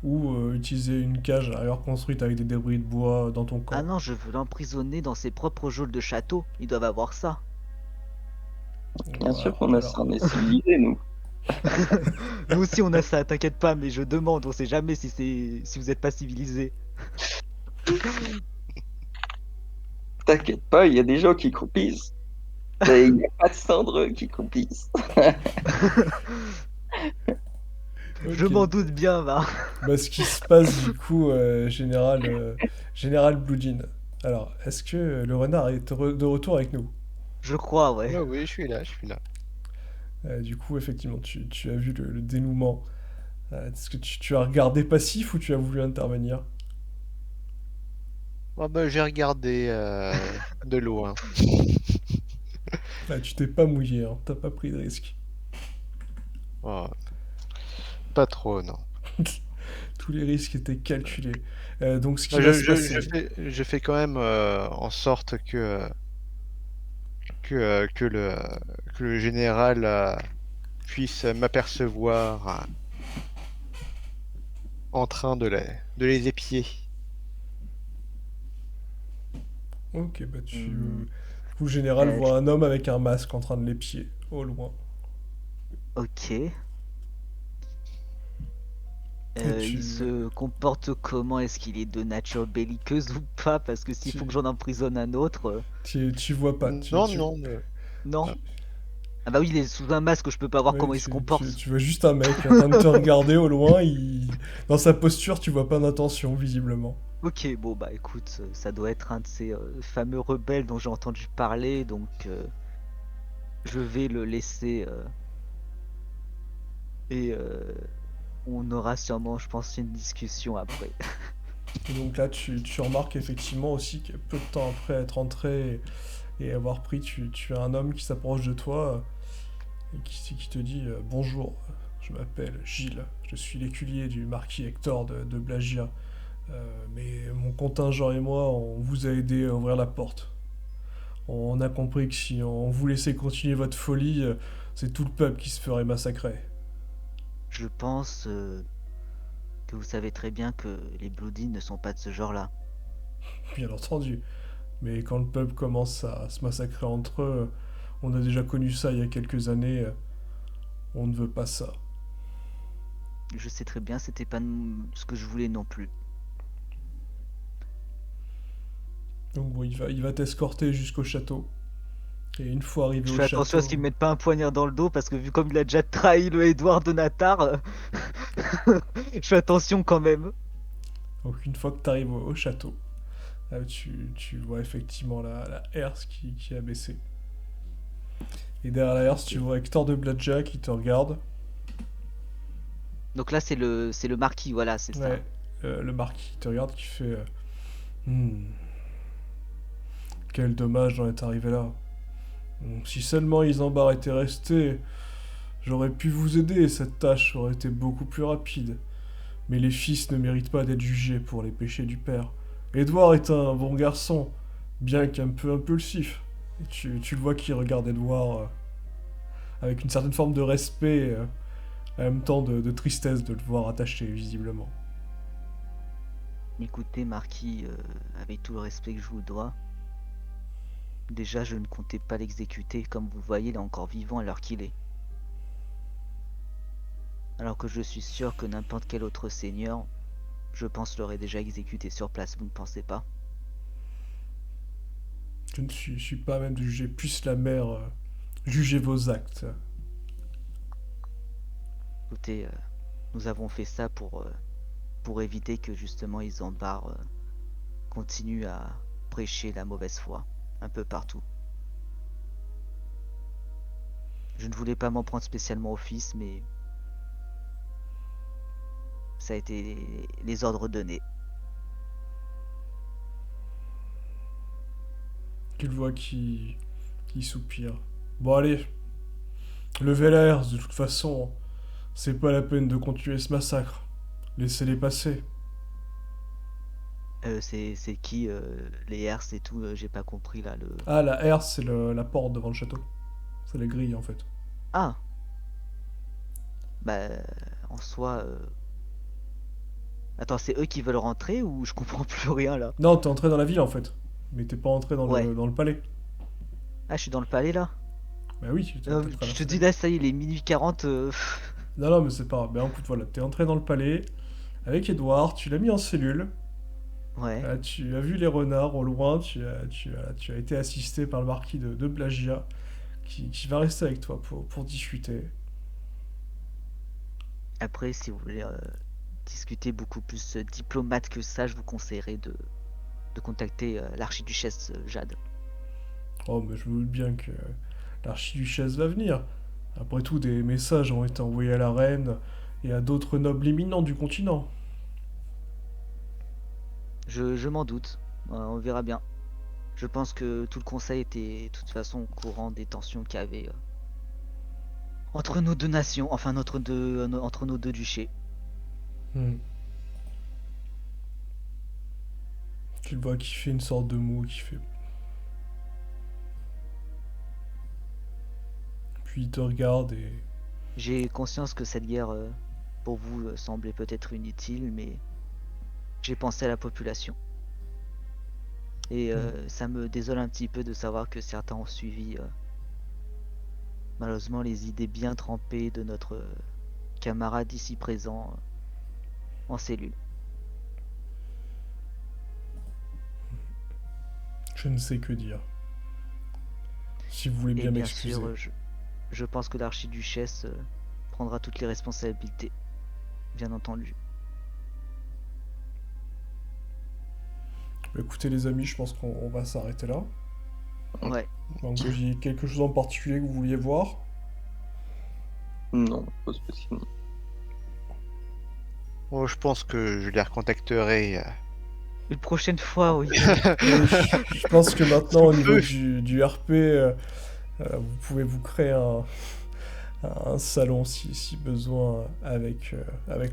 ou utiliser une cage ailleurs construite avec des débris de bois dans ton camp? ah non, je veux l'emprisonner dans ses propres geôles de château. Ils doivent avoir ça. Bien sûr Alors, qu'on a ça, on est civilisés, nous. Nous aussi, on a ça, t'inquiète pas, mais je demande, on sait jamais si vous êtes pas civilisé. T'inquiète pas, il y a des gens qui croupissent. Et il n'y a pas de cendres qui croupissent. Je ok. m'en doute bien, va. Bah, ce qui se passe du coup, Général Blue Jean. Alors, est-ce que le renard est de retour avec nous? Je crois, ouais. Oui, je suis là, je suis là. Du coup, effectivement, tu as vu le dénouement. Est-ce que tu as regardé passif ou tu as voulu intervenir? Oh bah, j'ai regardé de loin. Ah, tu t'es pas mouillé, hein, t'as pas pris de risque. Oh, pas trop, non. Tous les risques étaient calculés. Donc, ce qui Bah, va se passer. je fais quand même en sorte que le général puisse m'apercevoir en train de les épier. Ok, bah Hmm. Du coup, le général Euh, voit un homme avec un masque en train de l'épier, au loin. ok. Et Il se comporte comment? Est-ce qu'il est de nature belliqueuse ou pas? Parce que s'il faut que tu, j'en emprisonne un autre, tu vois pas. Non, non, non. Ah. Ah bah oui, il est sous un masque, je peux pas voir Ouais, comment il se comporte. tu vois juste un mec en train de te regarder au loin. Dans sa posture, tu vois pas d'intention, visiblement. Ok, bon bah écoute, ça doit être un de ces fameux rebelles dont j'ai entendu parler, donc je vais le laisser et on aura sûrement, je pense, une discussion après. Et donc là, tu remarques effectivement aussi que peu de temps après être entré et avoir pris, tu as un homme qui s'approche de toi et qui te dit bonjour, je m'appelle Gilles, je suis l'écuyer du marquis Hector de Blagia. Mais mon contingent et moi, on vous a aidé à ouvrir la porte. On a compris que si on vous laissait continuer votre folie, c'est tout le peuple qui se ferait massacrer. Je pense que vous savez très bien que les Bloody ne sont pas de ce genre-là. Bien entendu. Mais quand le peuple commence à se massacrer entre eux, on a déjà connu ça il y a quelques années, on ne veut pas ça. Je sais très bien, c'était pas ce que je voulais non plus. Donc bon, il va t'escorter jusqu'au château. Et une fois arrivé Je au fais attention à château, ce qu'il me mette pas un poignard dans le dos parce que vu comme il a déjà trahi le Edouard de Natar, je fais attention quand même. donc une fois que tu arrives au château, là, tu vois effectivement la herse qui a baissé. Et derrière la herse, tu vois Hector de Bladja qui te regarde. Donc là c'est le marquis, voilà, c'est ça. Ouais, le marquis qui te regarde qui fait Hmm, quel dommage d'en être arrivé là. Si seulement Isambard était resté, j'aurais pu vous aider, cette tâche aurait été beaucoup plus rapide. Mais les fils ne méritent pas d'être jugés pour les péchés du père. Édouard est un bon garçon, bien qu'un peu impulsif. Et tu le vois qui regarde Edouard avec une certaine forme de respect, en même temps de tristesse de le voir attaché, visiblement. Écoutez, Marquis, avec tout le respect que je vous dois, déjà je ne comptais pas l'exécuter. Comme vous le voyez, il est encore vivant à l'heure qu'il est. Alors que je suis sûr que n'importe quel autre seigneur, je pense, l'aurait déjà exécuté sur place, vous ne pensez pas? Je ne suis pas à même de juger, puisse la mère juger vos actes. Écoutez, nous avons fait ça pour éviter que justement Isambard continue à prêcher la mauvaise foi un peu partout. Je ne voulais pas m'en prendre spécialement au fils, mais ça a été les ordres donnés. Tu le vois qui soupire. Bon, allez, levez l'air, de toute façon, c'est pas la peine de continuer ce massacre. Laissez-les passer. C'est qui les herses et tout, j'ai pas compris là le. Ah, la R, c'est la porte devant le château. C'est la grille, en fait. Ah bah en soi. Attends, c'est eux qui veulent rentrer ou je comprends plus rien là? Non, t'es entré dans la ville, en fait. Mais t'es pas entré dans Ouais. dans le palais. Ah, je suis dans le palais là? Bah oui, t'as Je te traversé. dis là, ça y est, il est minuit 40. Non, non, mais c'est pas grave. Ben écoute, voilà, t'es entré dans le palais avec Edouard, tu l'as mis en cellule. Ouais. Tu as vu les renards au loin, tu as été assisté par le marquis de Blagia, qui va rester avec toi pour discuter. Après, si vous voulez discuter beaucoup plus diplomate que ça, je vous conseillerais de contacter l'archiduchesse Jade. Oh, mais je me doute bien que l'archiduchesse va venir. Après tout, des messages ont été envoyés à la reine et à d'autres nobles éminents du continent. Je m'en doute. On verra bien. Je pense que tout le conseil était de toute façon au courant des tensions qu'il y avait entre nos deux nations, enfin entre nos deux duchés. Hmm. Tu le vois qui fait une sorte de moue, qui fait. Puis il te regarde et. J'ai conscience que cette guerre, pour vous, semblait peut-être inutile, mais j'ai pensé à la population. Et ça me désole un petit peu de savoir que certains ont suivi malheureusement les idées bien trempées de notre camarade ici présent en cellule. Je ne sais que dire. Si vous voulez Et bien bien m'excuser. sûr, je pense que l'archiduchesse prendra toutes les responsabilités, bien entendu. Écoutez les amis, je pense qu'on va s'arrêter là. Ouais. Donc vous avez quelque chose en particulier que vous vouliez voir? Non, pas spécialement. Bon, je pense que je les recontacterai. Une prochaine fois, oui. Oui, je pense que maintenant, au niveau Peu. du RP, vous pouvez vous créer un salon si besoin avec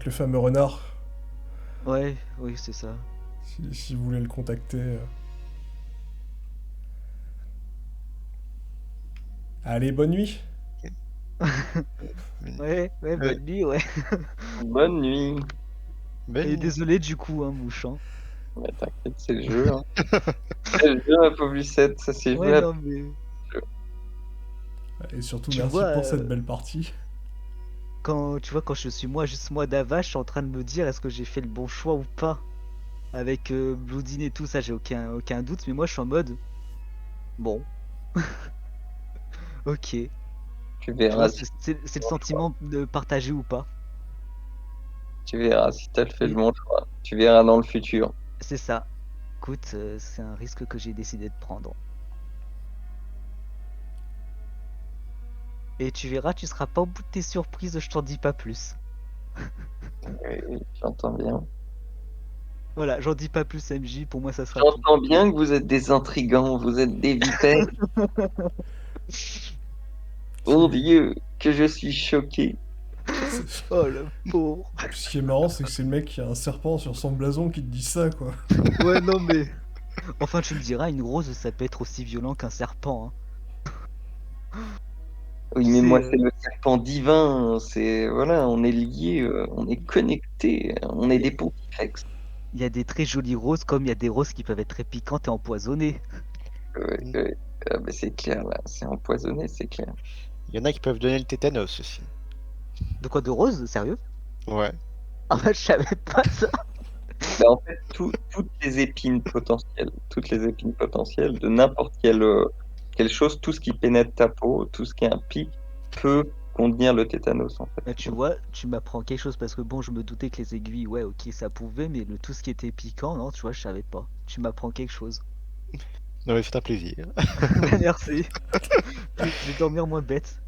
le fameux renard. Ouais, oui, c'est ça. Si vous voulez le contacter. Allez, bonne nuit. Ouais, bonne nuit, ouais. Bonne nuit. Et désolé du coup, hein, Mouche. Hein. Mais t'inquiète, c'est le jeu. Hein. C'est le jeu, un peu 7, ça c'est Ouais, joué. non, mais Et surtout, Tu merci vois, pour cette belle partie. quand je suis moi, juste moi d'Ava, je suis en train de me dire est-ce que j'ai fait le bon choix ou pas. Avec Bloodin et tout ça, j'ai aucun doute, mais moi je suis en mode. Bon. Ok. Tu Tu verras, vois, c'est le sentiment de partager ou pas. tu verras si t'as fait Et- le bon choix. Tu verras dans le futur. C'est ça. Écoute, c'est un risque que j'ai décidé de prendre. Et tu verras, tu seras pas au bout de tes surprises, je t'en dis pas plus. Oui, j'entends bien. Voilà, j'en dis pas plus, MJ, pour moi ça sera tout. J'entends bien que vous êtes des intrigants, vous êtes des vipères. Oh Dieu, que je suis choqué. Oh le pauvre. Ce qui est marrant, c'est que c'est le mec qui a un serpent sur son blason qui te dit ça, quoi. Ouais, non, mais Enfin, tu me diras, une rose, ça peut être aussi violent qu'un serpent. Oui, Tu mais moi, sais, c'est le serpent divin. C'est voilà, on est liés, on est connectés, on est des pontifex. il y a des très jolies roses, comme il y a des roses qui peuvent être très piquantes et empoisonnées. Ouais, ouais. Ah, bah, c'est clair, là, c'est empoisonné, c'est clair. Il y en a qui peuvent donner le tétanos aussi. De quoi, de roses? Sérieux? Ouais. Ah bah, je savais pas ça. Bah, en fait, toutes les épines potentielles de n'importe quelle chose, tout ce qui pénètre ta peau, tout ce qui est un pic, peut contenir le tétanos, en fait. Bah, tu vois, tu m'apprends quelque chose parce que bon, je me doutais que les aiguilles, ouais, ok, ça pouvait, mais tout ce qui était piquant, non, tu vois, je savais pas. Tu m'apprends quelque chose. Non mais c'est un plaisir. Bah, merci. Je vais dormir moins bête.